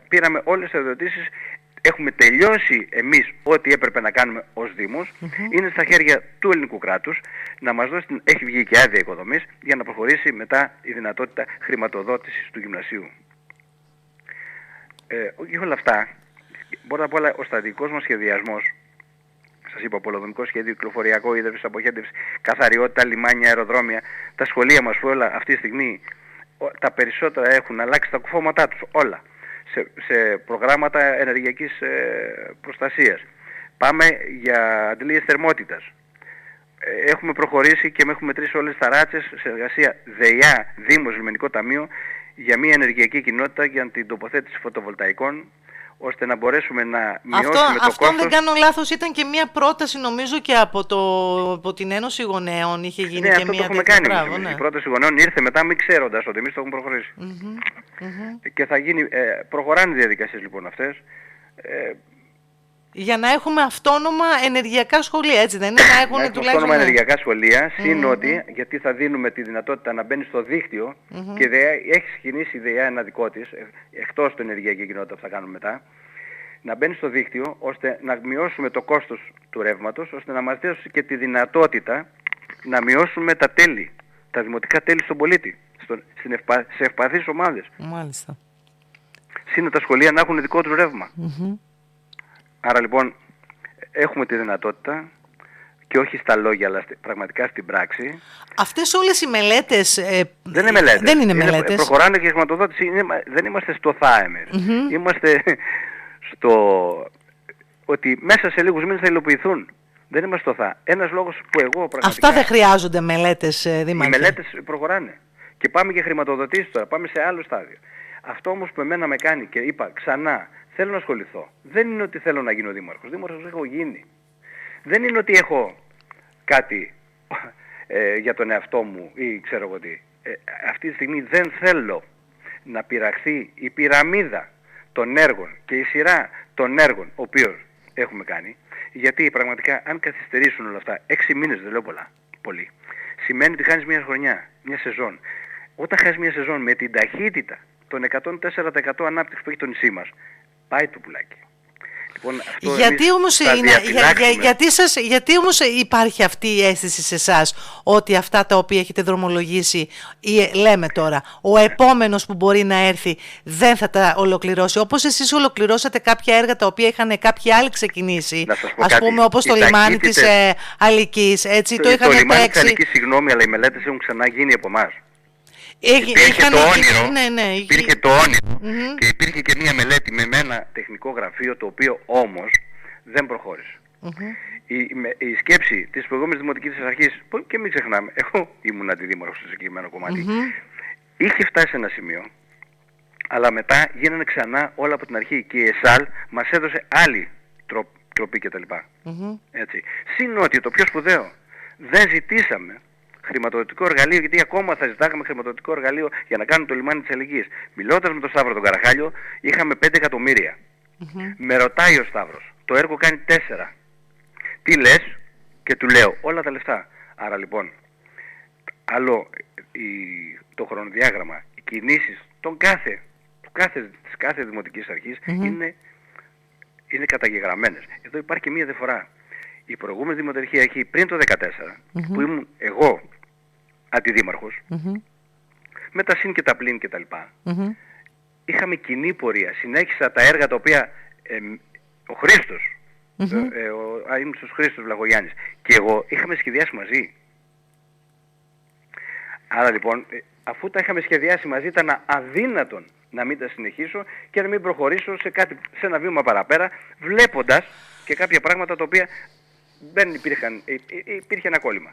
πήραμε όλες τις επιδοτήσεις, έχουμε τελειώσει εμείς ό,τι έπρεπε να κάνουμε ως Δήμος, είναι στα χέρια του ελληνικού κράτους να μας δώσει, έχει βγει και άδεια οικοδομής για να προχωρήσει μετά η δυνατότητα χρηματοδότησης του γυμνασίου. Για όλα αυτά, πρώτα απ' όλα ο στρατηγικός μας σχεδιασμός, σας είπα, πολεοδομικό σχέδιο, κυκλοφοριακό, ίδρυυση, αποχέτευση, καθαριότητα, λιμάνια, αεροδρόμια, τα σχολεία μας που όλα αυτή τη στιγμή τα περισσότερα έχουν αλλάξει τα κουφώματά τους, όλα. Σε προγράμματα ενεργειακής προστασίας. Πάμε για αντλίες θερμότητας. Έχουμε προχωρήσει και έχουμε μετρήσει όλες τις ταράτσες σε εργασία ΔΕΙΑ, Δήμος, Λιμενικό Ταμείο, για μια ενεργειακή κοινότητα για την τοποθέτηση φωτοβολταϊκών, ώστε να μπορέσουμε να μειώσουμε το κόστος. Αυτό, αν δεν κάνω λάθος, ήταν και μια πρόταση νομίζω και από την Ένωση Γονέων, είχε γίνει και μια τέτοια πράγμα. Ναι. Η πρόταση Γονέων ήρθε μετά μην ξέροντας ότι εμείς το έχουμε προχωρήσει. Και θα γίνει, προχωράνε οι διαδικασίες λοιπόν αυτές. Για να έχουμε αυτόνομα ενεργειακά σχολεία, έτσι δεν είναι? Να έχουν τουλάχιστον αυτόνομα ενεργειακά σχολεία, ότι, γιατί θα δίνουμε τη δυνατότητα να μπαίνει στο δίκτυο και έχει ξεκινήσει η ΔΕΙΑ ένα δικό της, εκτός του ενεργειακή κοινότητα που θα κάνουμε μετά, να μπαίνει στο δίκτυο ώστε να μειώσουμε το κόστος του ρεύματος, ώστε να μας δώσει και τη δυνατότητα να μειώσουμε τα τέλη, τα δημοτικά τέλη στον πολίτη, σε ευπαθείς ομάδες. Μάλιστα. Σύνο τα σχολεία να έχουν δικό τους ρεύμα. Άρα λοιπόν έχουμε τη δυνατότητα, και όχι στα λόγια αλλά πραγματικά στην πράξη. Αυτές όλες οι μελέτες δεν είναι μελέτες. Δεν είναι μελέτες. Προχωράνε και η χρηματοδότηση. Δεν είμαστε στο ΘΑΕΜΕΡ. Είμαστε στο ότι μέσα σε λίγους μήνες θα υλοποιηθούν. Δεν είμαστε στο ΘΑ. Ένας λόγος που εγώ πραγματικά... Αυτά δεν χρειάζονται μελέτες, Δήμαρχε? Οι μελέτες προχωράνε. Και πάμε για χρηματοδοτήσεις τώρα. Πάμε σε άλλο στάδιο. Αυτό όμως που εμένα με κάνει και είπα ξανά, θέλω να ασχοληθώ. Δεν είναι ότι θέλω να γίνω δήμαρχος. Δήμαρχος έχω γίνει. Δεν είναι ότι έχω κάτι για τον εαυτό μου ή ξέρω εγώ τι. Αυτή τη στιγμή δεν θέλω να πειραχθεί η πυραμίδα των έργων και η σειρά των έργων οποίων έχουμε κάνει. Γιατί πραγματικά αν καθυστερήσουν όλα αυτά, 6 μήνες δεν λέω πολύ, σημαίνει ότι χάνεις μια χρονιά, μια σεζόν. Όταν χάνεις μια σεζόν με την ταχύτητα των 104% ανάπτυξη που έχει το νησί μας, πάει το πουλάκι. Λοιπόν, γιατί όμως υπάρχει αυτή η αίσθηση σε εσάς ότι αυτά τα οποία έχετε δρομολογήσει ή λέμε τώρα ο επόμενος που μπορεί να έρθει δεν θα τα ολοκληρώσει, όπως εσείς ολοκληρώσατε κάποια έργα τα οποία είχαν κάποιοι άλλοι ξεκινήσει, ας πούμε όπως το λιμάνι της Αλικής, έτσι, το είχαν το λιμάνι της Αλικής, συγγνώμη, αλλά οι μελέτες έχουν ξανά γίνει από εμάς. Υπήρχε το όνειρο και υπήρχε και μία μελέτη με ένα τεχνικό γραφείο, το οποίο όμως δεν προχώρησε. Η σκέψη της προηγούμενης δημοτικής αρχής, και μην ξεχνάμε, εγώ ήμουν αντιδήμαρχος στο συγκεκριμένο κομμάτι, είχε φτάσει σε ένα σημείο, αλλά μετά γίνανε ξανά όλα από την αρχή και η ΕΣΑΛ μας έδωσε άλλη τροπή κτλ. Έτσι. Συν ότι το πιο σπουδαίο, δεν ζητήσαμε χρηματοδοτικό εργαλείο, γιατί ακόμα θα ζητάγαμε χρηματοδοτικό εργαλείο για να κάνουμε το λιμάνι της Αλικής. Μιλώντας με τον Σταύρο τον Καραχάλιο, είχαμε 5 εκατομμύρια. Με ρωτάει ο Σταύρος, το έργο κάνει 4. Τι λες? Και του λέω, όλα τα λεφτά. Άρα λοιπόν, άλλο το χρονοδιάγραμμα, οι κινήσεις της κάθε δημοτικής αρχής είναι καταγεγραμμένες. Εδώ υπάρχει και μία διαφορά. Η προηγούμενη δημοτική αρχή πριν το 2014, που ήμουν εγώ αντιδήμαρχος, με τα συν και τα πλήν και τα λοιπά, είχαμε κοινή πορεία. Συνέχισα τα έργα τα οποία ο Χρήστος, ο αείμνηστος Χρήστος Βλαχογιάννης και εγώ είχαμε σχεδιάσει μαζί. Άρα λοιπόν, αφού τα είχαμε σχεδιάσει μαζί, ήταν αδύνατον να μην τα συνεχίσω και να μην προχωρήσω σε ένα βήμα παραπέρα, βλέποντας και κάποια πράγματα τα οποία δεν υπήρχε ένα κόλλημα.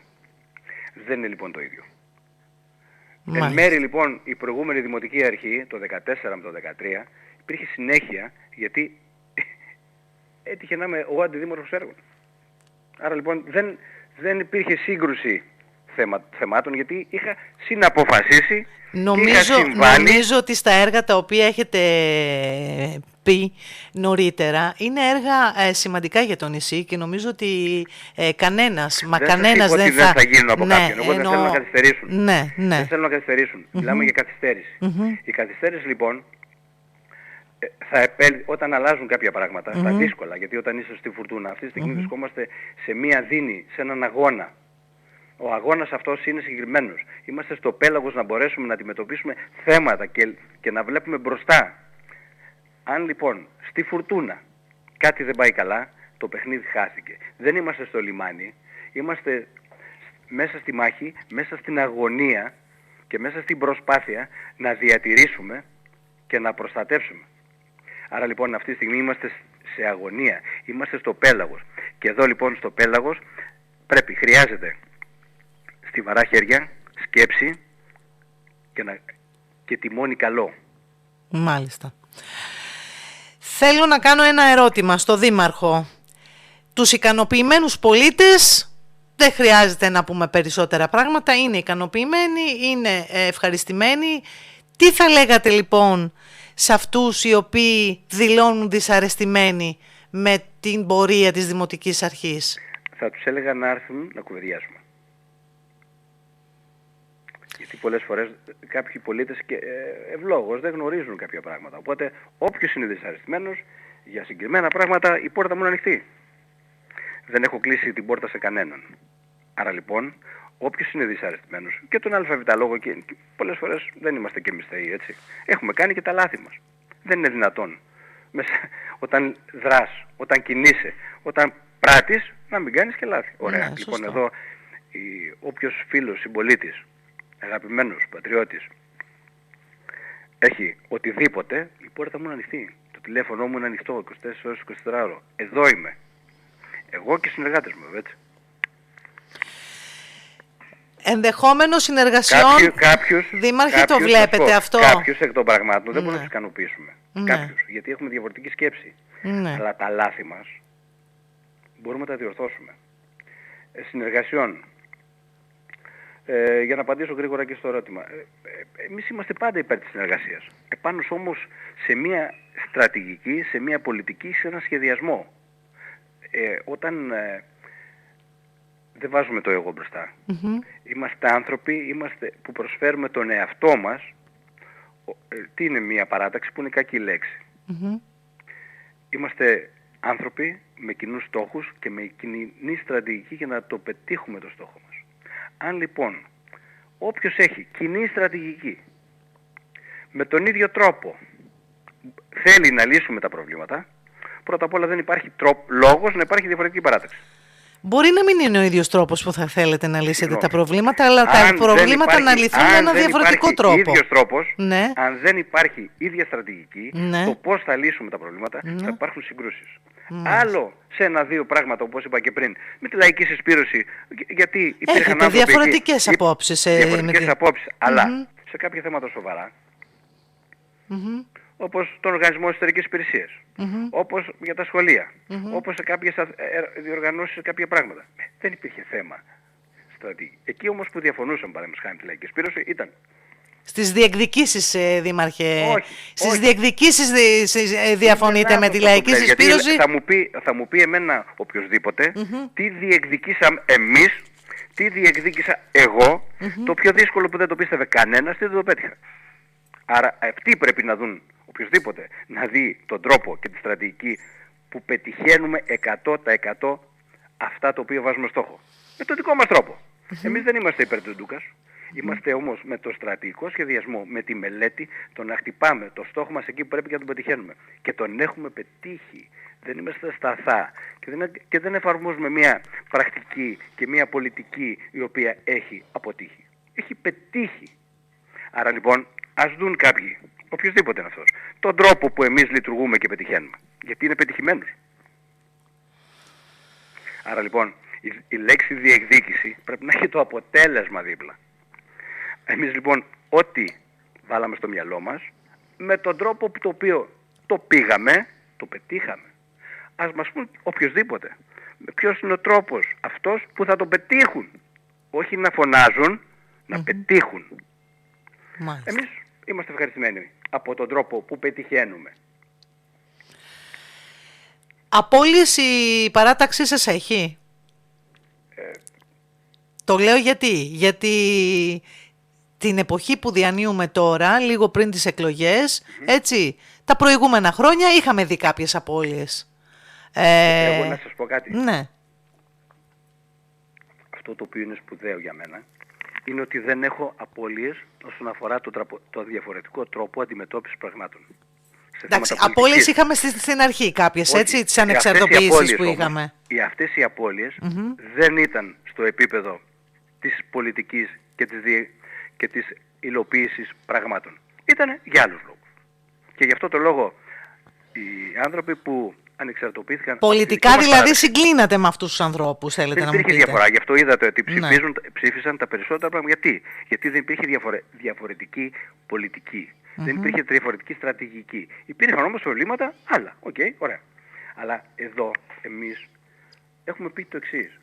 Δεν είναι λοιπόν το ίδιο. Εν μέρει λοιπόν η προηγούμενη δημοτική αρχή, το 14 με το 13, υπήρχε συνέχεια, γιατί έτυχε να είμαι ο αντιδήμαρχος έργων. Άρα λοιπόν δεν υπήρχε σύγκρουση θεμάτων, γιατί είχα συναποφασίσει. Νομίζω ότι στα έργα τα οποία έχετε πει νωρίτερα είναι έργα σημαντικά για το νησί και νομίζω ότι κανένας δεν θα γίνουν από κάποιον. Εγώ δεν θέλω να καθυστερήσουν. Ναι. Δεν θέλω να καθυστερήσουν. Μιλάμε για καθυστέρηση. Η καθυστέρηση λοιπόν, όταν αλλάζουν κάποια πράγματα, στα δύσκολα, γιατί όταν είσαι στη φουρτούνα, αυτή τη στιγμή βρισκόμαστε σε μία δίνη, σε έναν αγώνα. Ο αγώνας αυτός είναι συγκεκριμένος. Είμαστε στο πέλαγος να μπορέσουμε να αντιμετωπίσουμε θέματα και να βλέπουμε μπροστά. Αν λοιπόν στη φουρτούνα κάτι δεν πάει καλά, το παιχνίδι χάθηκε. Δεν είμαστε στο λιμάνι, είμαστε μέσα στη μάχη, μέσα στην αγωνία και μέσα στην προσπάθεια να διατηρήσουμε και να προστατεύσουμε. Άρα λοιπόν αυτή τη στιγμή είμαστε σε αγωνία, είμαστε στο πέλαγος. Και εδώ λοιπόν στο πέλαγος χρειάζεται στιβαρά χέρια, σκέψη και τιμόνι καλό. Μάλιστα. Θέλω να κάνω ένα ερώτημα στο Δήμαρχο. Τους ικανοποιημένους πολίτες δεν χρειάζεται να πούμε περισσότερα πράγματα. Είναι ικανοποιημένοι, είναι ευχαριστημένοι. Τι θα λέγατε λοιπόν σε αυτούς οι οποίοι δηλώνουν δυσαρεστημένοι με την πορεία της Δημοτικής Αρχής? Θα τους έλεγα να έρθουν να κουβεντιάσουμε. Γιατί πολλές φορές κάποιοι πολίτες και ευλόγως δεν γνωρίζουν κάποια πράγματα. Οπότε όποιος είναι δυσαρεστημένος για συγκεκριμένα πράγματα, η πόρτα μου είναι ανοιχτή. Δεν έχω κλείσει την πόρτα σε κανέναν. Άρα λοιπόν, όποιος είναι δυσαρεστημένος, και τον ΑΒ λόγο, και πολλές φορές δεν είμαστε και εμείς θεοί, έτσι. Έχουμε κάνει και τα λάθη μας. Δεν είναι δυνατόν όταν δράς, όταν κινείσαι, όταν πράττεις, να μην κάνεις και λάθη. Ωραία. Λοιπόν, εδώ όποιος φίλος, συμπολίτης, αγαπημένος, πατριώτης, έχει οτιδήποτε, η πόρτα μου είναι ανοιχτή. Το τηλέφωνο μου είναι ανοιχτό 24 ώρες 24 ώρες. Εδώ είμαι. Εγώ και οι συνεργάτες μου, έτσι. Ενδεχόμενο συνεργασιών, Δήμαρχε, το βλέπετε αυτό? Κάποιους εκ των πραγμάτων δεν μπορούμε να τους ικανοποιήσουμε. Κάποιους, γιατί έχουμε διαφορετική σκέψη. Αλλά τα λάθη μας μπορούμε να τα διορθώσουμε. Συνεργασιών. Για να απαντήσω γρήγορα και στο ερώτημα. Εμείς είμαστε πάντα υπέρ της συνεργασίας. Επάνω όμως σε μια στρατηγική, σε μια πολιτική, σε ένα σχεδιασμό. Όταν δεν βάζουμε το εγώ μπροστά. Είμαστε άνθρωποι που προσφέρουμε τον εαυτό μας. Τι είναι μια παράταξη που είναι κακή λέξη. Είμαστε άνθρωποι με κοινούς στόχους και με κοινή στρατηγική για να το πετύχουμε το στόχο μας. Αν λοιπόν όποιος έχει κοινή στρατηγική με τον ίδιο τρόπο θέλει να λύσουμε τα προβλήματα, πρώτα απ' όλα δεν υπάρχει λόγος να υπάρχει διαφορετική παράταξη. Μπορεί να μην είναι ο ίδιος τρόπος που θα θέλετε να λύσετε τα προβλήματα, αλλά τα προβλήματα να λυθούν με ένα διαφορετικό τρόπο. Ίδιος τρόπος, αν δεν υπάρχει ίδια στρατηγική, το πώς θα λύσουμε τα προβλήματα, θα υπάρχουν συγκρούσεις. Άλλο σε ένα-δύο πράγματα, όπως είπα και πριν, με τη λαϊκή συσπήρωση, γιατί υπήρχαν άνθρωποι διαφορετικές απόψεις. Διαφορετικές απόψεις, αλλά σε κάποια θέματα σοβαρά, όπως τον Οργανισμό Εσωτερικής Υπηρεσίας, όπως για τα σχολεία, όπως σε κάποιες διοργανώσεις, σε κάποια πράγματα. Δεν υπήρχε θέμα στρατηγική. Εκεί όμως που διαφωνούσαν, παραδείγματος χάρη, τη λαϊκή συσπήρωση ήταν στις διεκδικήσεις, Δήμαρχε. Στις διεκδικήσεις διαφωνείτε με τη λαϊκή συσπήρωση? Θα μου πει εμένα οποιοσδήποτε τι διεκδικήσαμε εμείς, τι διεκδίκησα εγώ, το πιο δύσκολο που δεν το πίστευε κανένας, τι δεν το πέτυχα. Άρα αυτοί πρέπει να δουν, οποιοσδήποτε, να δει τον τρόπο και τη στρατηγική που πετυχαίνουμε 100% αυτά τα οποία βάζουμε στόχο. Με τον δικό μας τρόπο. Εμείς δεν είμαστε υπέρ της ντούκας. Είμαστε όμως με το στρατηγικό σχεδιασμό, με τη μελέτη, το να χτυπάμε το στόχο μας εκεί που πρέπει και να τον πετυχαίνουμε. Και τον έχουμε πετύχει. Δεν είμαστε σταθά. Και δεν εφαρμόζουμε μια πρακτική και μια πολιτική η οποία έχει αποτύχει. Έχει πετύχει. Άρα λοιπόν ας δουν κάποιοι, οποιοδήποτε είναι αυτός, τον τρόπο που εμείς λειτουργούμε και πετυχαίνουμε. Γιατί είναι πετυχημένος. Άρα λοιπόν η λέξη διεκδίκηση πρέπει να έχει το αποτέλεσμα δίπλα. Εμείς λοιπόν ό,τι βάλαμε στο μυαλό μας, με τον τρόπο που το οποίο το πήγαμε, το πετύχαμε. Ας μας πούν οποιοσδήποτε. Ποιος είναι ο τρόπος αυτός που θα το πετύχουν όχι να φωνάζουν, να πετύχουν. Μάλιστα. Εμείς είμαστε ευχαριστημένοι από τον τρόπο που πετυχαίνουμε. Απώλειες η παράταξή σας έχει? Το λέω γιατί την εποχή που διανύουμε τώρα, λίγο πριν τις εκλογές, έτσι, τα προηγούμενα χρόνια είχαμε δει κάποιες απώλειες. Εγώ να σας πω κάτι. Ναι. Αυτό το οποίο είναι σπουδαίο για μένα είναι ότι δεν έχω απώλειες όσον αφορά το διαφορετικό τρόπο αντιμετώπισης πραγμάτων. Εντάξει, απώλειες είχαμε στην αρχή κάποιες, έτσι, τις ανεξαρτοποιήσεις που είχαμε. Αυτές οι απώλειες δεν ήταν στο επίπεδο της πολιτικής και της υλοποίησης πραγμάτων. Ήτανε για άλλους λόγους. Και γι' αυτό το λόγο οι άνθρωποι που ανεξαρτοποιήθηκαν... Πολιτικά δηλαδή συγκλίνατε με αυτούς τους ανθρώπους, θέλετε να μου πείτε? Δεν υπήρχε διαφορά. Γι' αυτό είδατε ότι ψήφισαν τα περισσότερα πράγματα. Γιατί δεν υπήρχε διαφορετική πολιτική. Δεν υπήρχε διαφορετική στρατηγική. Υπήρχαν όμως προβλήματα άλλα. Οκ, ωραία. Αλλά εδώ εμείς έχουμε πει το εξής.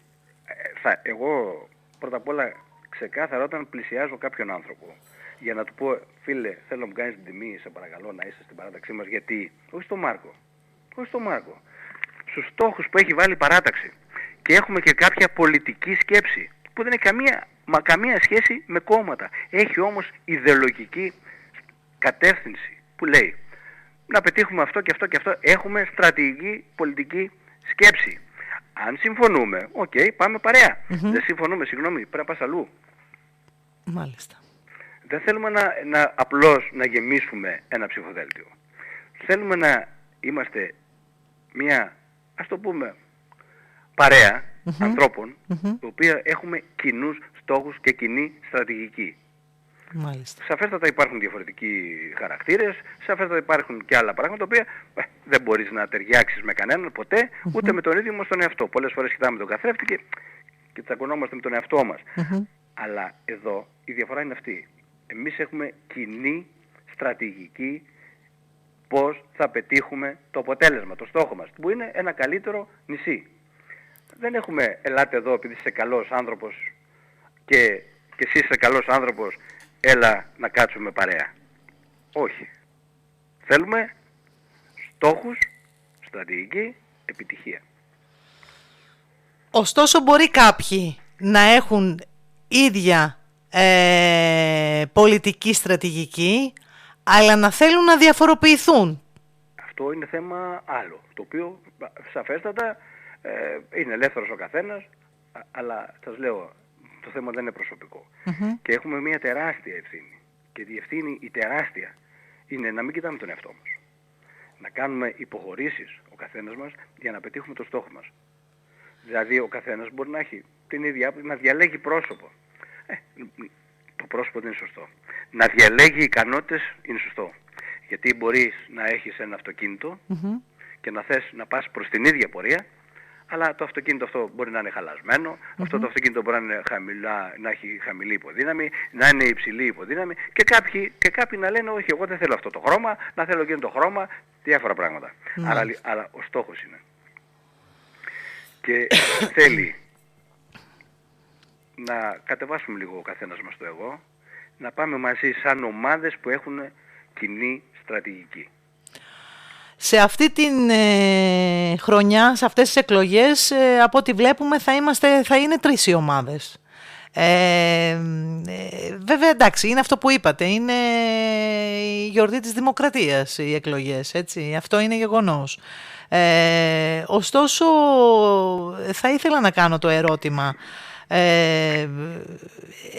Εγώ πρώτα απ' όλα ξεκάθαρα όταν πλησιάζω κάποιον άνθρωπο για να του πω, φίλε, θέλω να μου κάνεις την τιμή, σε παρακαλώ να είσαι στην παράταξή μας, γιατί, όχι στο Μάρκο, στους στόχους που έχει βάλει η παράταξη. Και έχουμε και κάποια πολιτική σκέψη που δεν έχει καμία σχέση με κόμματα. Έχει όμως ιδεολογική κατεύθυνση που λέει να πετύχουμε αυτό και αυτό και αυτό. Έχουμε στρατηγική πολιτική σκέψη. Αν συμφωνούμε, οκ, πάμε παρέα. Δεν συμφωνούμε, συγγνώμη, πρέπει να πας αλλού. Μάλιστα. Δεν θέλουμε απλώς να γεμίσουμε ένα ψηφοδέλτιο. Θέλουμε να είμαστε μια, ας το πούμε, παρέα ανθρώπων, οι οποίοι έχουμε κοινούς στόχους και κοινή στρατηγική. Μάλιστα. Σαφέστατα υπάρχουν διαφορετικοί χαρακτήρες, σαφέστατα υπάρχουν και άλλα πράγματα, τα οποία δεν μπορείς να ταιριάξεις με κανέναν ποτέ, ούτε με τον ίδιο μας τον εαυτό. Πολλές φορές κοιτάμε τον καθρέφτη και τσακωνόμαστε με τον εαυτό μας. Αλλά εδώ η διαφορά είναι αυτή. Εμείς έχουμε κοινή στρατηγική πώς θα πετύχουμε το αποτέλεσμα, το στόχο μας, που είναι ένα καλύτερο νησί. Δεν έχουμε ελάτε εδώ επειδή είσαι καλός άνθρωπος και εσύ είσαι καλός άνθρωπος, έλα να κάτσουμε παρέα. Όχι. Θέλουμε στόχους, στρατηγική, επιτυχία. Ωστόσο μπορεί κάποιοι να έχουν ίδια πολιτική στρατηγική, αλλά να θέλουν να διαφοροποιηθούν. Αυτό είναι θέμα άλλο, το οποίο σαφέστατα είναι ελεύθερος ο καθένας, αλλά σας λέω, το θέμα δεν είναι προσωπικό. Και έχουμε μια τεράστια ευθύνη. Και η ευθύνη η τεράστια είναι να μην κοιτάμε τον εαυτό μας. Να κάνουμε υποχωρήσεις ο καθένας μας για να πετύχουμε το στόχο μας. Δηλαδή ο καθένας μπορεί να έχει την ίδια άποψη, να διαλέγει πρόσωπο. Το πρόσωπο δεν είναι σωστό. Να διαλέγει ικανότητες είναι σωστό. Γιατί μπορείς να έχεις ένα αυτοκίνητο και να θες να πας προς την ίδια πορεία, αλλά το αυτοκίνητο αυτό μπορεί να είναι χαλασμένο, αυτό το αυτοκίνητο μπορεί να, είναι να έχει χαμηλή υποδύναμη, να είναι υψηλή υποδύναμη και κάποιοι να λένε όχι, εγώ δεν θέλω αυτό το χρώμα, να θέλω εκείνο το χρώμα, διάφορα πράγματα. Αλλά ο στόχος είναι. Και θέλει να κατεβάσουμε λίγο ο καθένας μας το εγώ, να πάμε μαζί σαν ομάδες που έχουν κοινή στρατηγική. Σε αυτή την χρονιά, σε αυτές τις εκλογές, από ό,τι βλέπουμε θα είναι 3 οι ομάδες. Βέβαια εντάξει, είναι αυτό που είπατε, είναι η γιορτή της δημοκρατίας οι εκλογές, έτσι, αυτό είναι γεγονός. Ωστόσο θα ήθελα να κάνω το ερώτημα,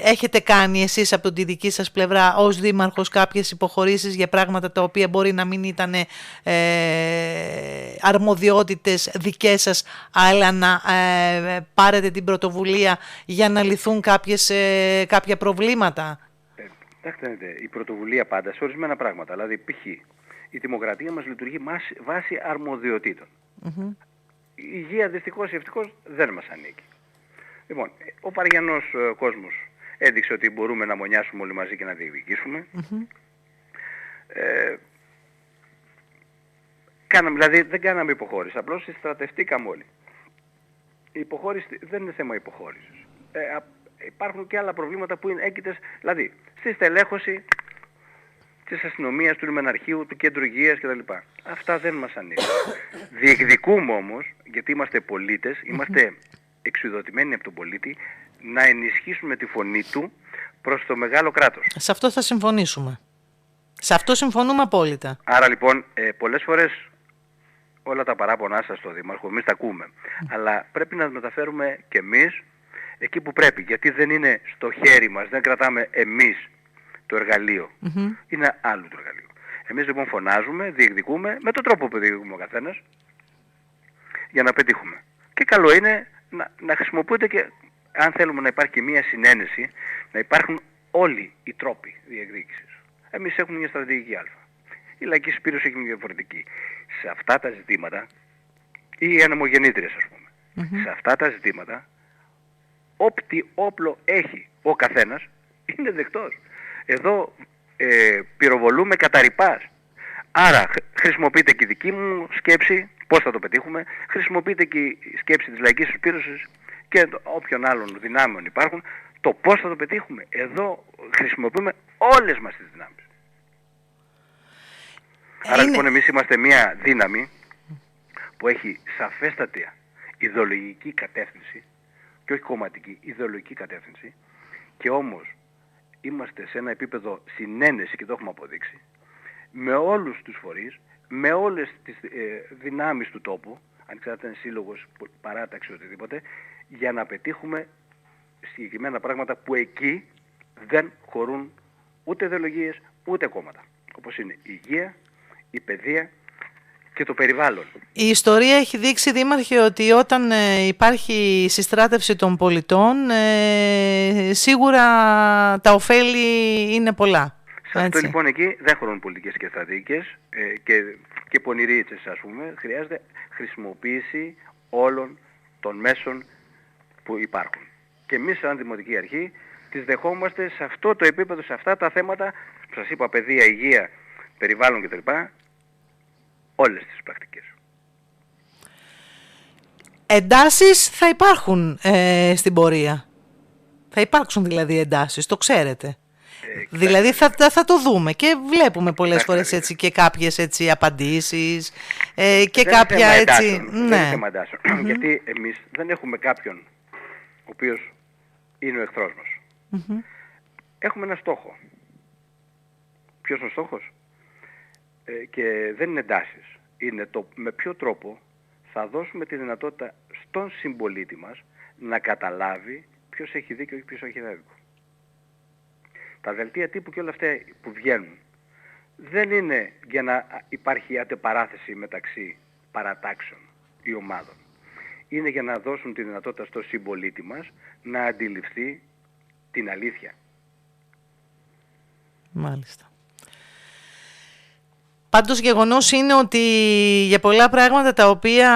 έχετε κάνει εσείς από τη δική σας πλευρά ως δήμαρχος κάποιες υποχωρήσεις για πράγματα τα οποία μπορεί να μην ήταν αρμοδιότητες δικές σας, αλλά να πάρετε την πρωτοβουλία για να λυθούν κάποια προβλήματα? Κοιτάξτε, η πρωτοβουλία πάντα σε ορισμένα πράγματα. Δηλαδή, π.χ. η δημοκρατία μας λειτουργεί βάσει αρμοδιοτήτων. Η υγεία δυστυχώς ή ευτυχώς δεν μας ανήκει. Λοιπόν, ο βαριανός κόσμος έδειξε ότι μπορούμε να μονιάσουμε όλοι μαζί και να διεκδικήσουμε. Δηλαδή δεν κάναμε υποχώρηση, απλώς στρατευτήκαμε όλοι. Η υποχώρηση δεν είναι θέμα υποχώρησης. υπάρχουν και άλλα προβλήματα που είναι έγκυτες, δηλαδή στη στελέχωση της αστυνομίας, του λιμεναρχείου, του κέντρου υγείας κτλ. Αυτά δεν μας ανήκουν. Διεκδικούμε όμως, γιατί είμαστε πολίτες, είμαστε εξουδοτημένοι από τον πολίτη, να ενισχύσουμε τη φωνή του προς το μεγάλο κράτος. Σε αυτό θα συμφωνήσουμε. Σε αυτό συμφωνούμε απόλυτα. Άρα λοιπόν, πολλές φορές όλα τα παράπονά σας στο Δήμαρχο, εμείς τα ακούμε. Αλλά πρέπει να μεταφέρουμε και εμείς εκεί που πρέπει. Γιατί δεν είναι στο χέρι μας, δεν κρατάμε εμείς το εργαλείο. Είναι άλλο το εργαλείο. Εμείς λοιπόν φωνάζουμε, διεκδικούμε, με τον τρόπο που διεκδικούμε ο καθένας, για να πετύχουμε. Και καλό είναι να χρησιμοποιούνται και, αν θέλουμε να υπάρχει και μία συνένεση, να υπάρχουν όλοι οι τρόποι διεκδίκησης. Εμείς έχουμε μια στρατηγική Α. Η λαϊκή συμπήρωση έχει μια διαφορετική. Σε αυτά τα ζητήματα, ή οι ανεμογεννήτριες ας πούμε, σε αυτά τα ζητήματα, όπτι όπλο έχει ο καθένας, είναι δεκτός. Εδώ πυροβολούμε κατά ρηπάς. Άρα χρησιμοποιείται και η δική μου σκέψη, πώς θα το πετύχουμε, χρησιμοποιείται και η σκέψη της λαϊκής συμπήρωσης και όποιων άλλων δυνάμεων υπάρχουν, το πώς θα το πετύχουμε. Εδώ χρησιμοποιούμε όλες μας τις δυνάμεις. Άρα λοιπόν εμείς είμαστε μια δύναμη που έχει σαφέστατη ιδεολογική κατεύθυνση και όχι κομματική, ιδεολογική κατεύθυνση, και όμως είμαστε σε ένα επίπεδο συνένεση, και το έχουμε αποδείξει, με όλους τους φορείς, με όλες τις δυνάμεις του τόπου, αν ξέρετε είναι σύλλογος, παράταξη, οτιδήποτε, για να πετύχουμε συγκεκριμένα πράγματα που εκεί δεν χωρούν ούτε ιδεολογίες ούτε κόμματα. Όπως είναι η υγεία, η παιδεία και το περιβάλλον. Η ιστορία έχει δείξει, Δήμαρχε, ότι όταν υπάρχει συστράτευση των πολιτών, σίγουρα τα ωφέλη είναι πολλά. Σε αυτό λοιπόν εκεί δεν χωρούν πολιτικές και στρατηγικές και πονηρίτσες ας πούμε. Χρειάζεται χρησιμοποίηση όλων των μέσων που υπάρχουν. Και εμείς σαν Δημοτική Αρχή τις δεχόμαστε σε αυτό το επίπεδο, σε αυτά τα θέματα που σας είπα, παιδεία, υγεία, περιβάλλον κτλ. Όλες τις πρακτικές. Εντάσεις θα υπάρχουν στην πορεία. Θα υπάρξουν δηλαδή εντάσεις, το ξέρετε. Δηλαδή θα το δούμε και βλέπουμε πολλές φορές έτσι και κάποιες έτσι απαντήσεις και κάποια έτσι... Δεν είναι θέμα εντάσεων. Γιατί εμείς δεν έχουμε κάποιον ο οποίος είναι ο εχθρός μας. Έχουμε ένα στόχο. Ποιος είναι ο στόχος? Και δεν είναι εντάσεις. Είναι το με ποιο τρόπο θα δώσουμε τη δυνατότητα στον συμπολίτη μας να καταλάβει ποιος έχει δίκιο και ποιος έχει άδικο. Τα δελτία τύπου και όλα αυτά που βγαίνουν δεν είναι για να υπάρχει αντιπαράθεση μεταξύ παρατάξεων ή ομάδων. Είναι για να δώσουν τη δυνατότητα στο συμπολίτη μας να αντιληφθεί την αλήθεια. Μάλιστα. Πάντως γεγονός είναι ότι για πολλά πράγματα τα οποία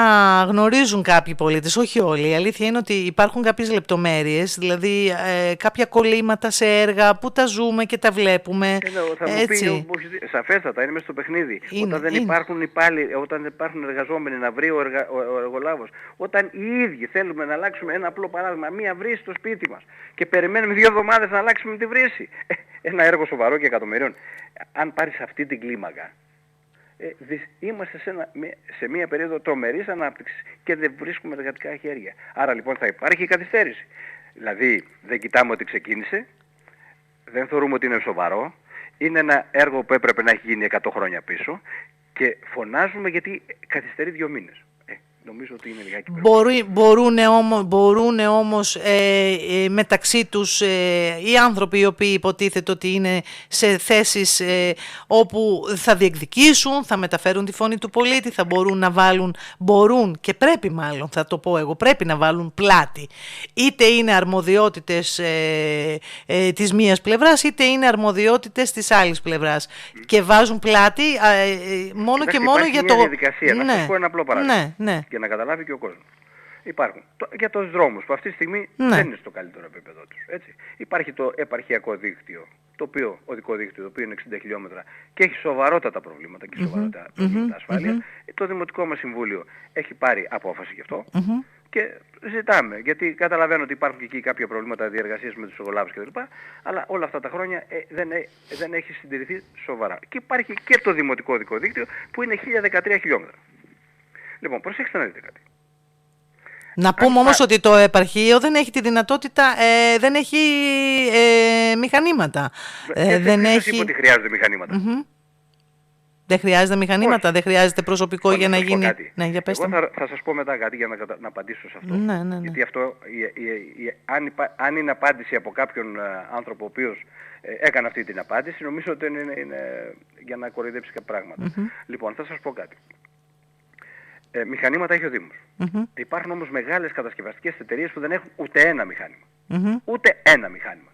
γνωρίζουν κάποιοι πολίτες, όχι όλοι, η αλήθεια είναι ότι υπάρχουν κάποιες λεπτομέρειες, δηλαδή κάποια κολλήματα σε έργα που τα ζούμε και τα βλέπουμε. Θα μου πει, σαφέστατα, είναι μέσα στο παιχνίδι. Όταν δεν υπάρχουν υπάλληλοι, όταν δεν υπάρχουν εργαζόμενοι να βρει ο εργολάβος, όταν οι ίδιοι θέλουμε να αλλάξουμε, ένα απλό παράδειγμα, μία βρύση στο σπίτι μας και περιμένουμε 2 εβδομάδες να αλλάξουμε τη βρύση. Ένα έργο σοβαρό και εκατομμυρίων. Αν πάρεις αυτή την κλίμακα, είμαστε σε μια περίοδο τρομερής ανάπτυξης και δεν βρίσκουμε εργατικά χέρια. Άρα λοιπόν θα υπάρχει καθυστέρηση. Δηλαδή δεν κοιτάμε ότι ξεκίνησε, δεν θεωρούμε ότι είναι σοβαρό, είναι ένα έργο που έπρεπε να έχει γίνει 100 χρόνια πίσω και φωνάζουμε γιατί καθυστερεί 2 μήνες. Νομίζω ότι είναι λιγάκι μπορούν όμως μεταξύ τους οι άνθρωποι οι οποίοι υποτίθεται ότι είναι σε θέσεις όπου θα διεκδικήσουν, θα μεταφέρουν τη φωνή του πολίτη, θα μπορούν να βάλουν, και πρέπει μάλλον, θα το πω εγώ, πρέπει να βάλουν πλάτη. Είτε είναι αρμοδιότητες της μίας πλευράς, είτε είναι αρμοδιότητες της άλλης πλευράς. Και βάζουν πλάτη μόνο και μόνο για το... διαδικασία. Να σας πω ένα απλό παράδειγμα. Για να καταλάβει και ο κόσμος. Υπάρχουν. Για τους δρόμους που αυτή τη στιγμή δεν είναι στο καλύτερο επίπεδο τους. Έτσι. Υπάρχει το επαρχιακό δίκτυο, οδικό δίκτυο, το οποίο είναι 60 χιλιόμετρα και έχει σοβαρότατα προβλήματα και σοβαρότατα προβλήματα ασφάλειας. Το Δημοτικό μας Συμβούλιο έχει πάρει απόφαση γι' αυτό Και ζητάμε, γιατί καταλαβαίνω ότι υπάρχουν και εκεί κάποια προβλήματα διεργασίας με τους εργολάβους κτλ. Αλλά όλα αυτά τα χρόνια δεν έχει συντηρηθεί σοβαρά. Και υπάρχει και το δημοτικό οδικό δίκτυο που είναι 1013 χιλιόμετρα. Λοιπόν, προσέξτε να δείτε κάτι. Να πούμε όμως ότι το επαρχείο δεν έχει τη δυνατότητα, δεν έχει μηχανήματα. Δεν έχει... είπα ότι χρειάζονται μηχανήματα. Δεν χρειάζεται μηχανήματα, δεν χρειάζεται προσωπικό για να γίνει... Ναι, για πέστε. Εγώ θα σας πω μετά κάτι για να απαντήσω σε αυτό. Ναι. Γιατί αυτό, αν είναι απάντηση από κάποιον άνθρωπο ο οποίος έκανε αυτή την απάντηση, νομίζω ότι είναι για να κοροϊδέψει κάποια πράγματα. Λοιπόν, θα σας πω κάτι. Μηχανήματα έχει ο Δήμος. Υπάρχουν όμως μεγάλες κατασκευαστικές εταιρείες που δεν έχουν ούτε ένα μηχάνημα. Ούτε ένα μηχάνημα.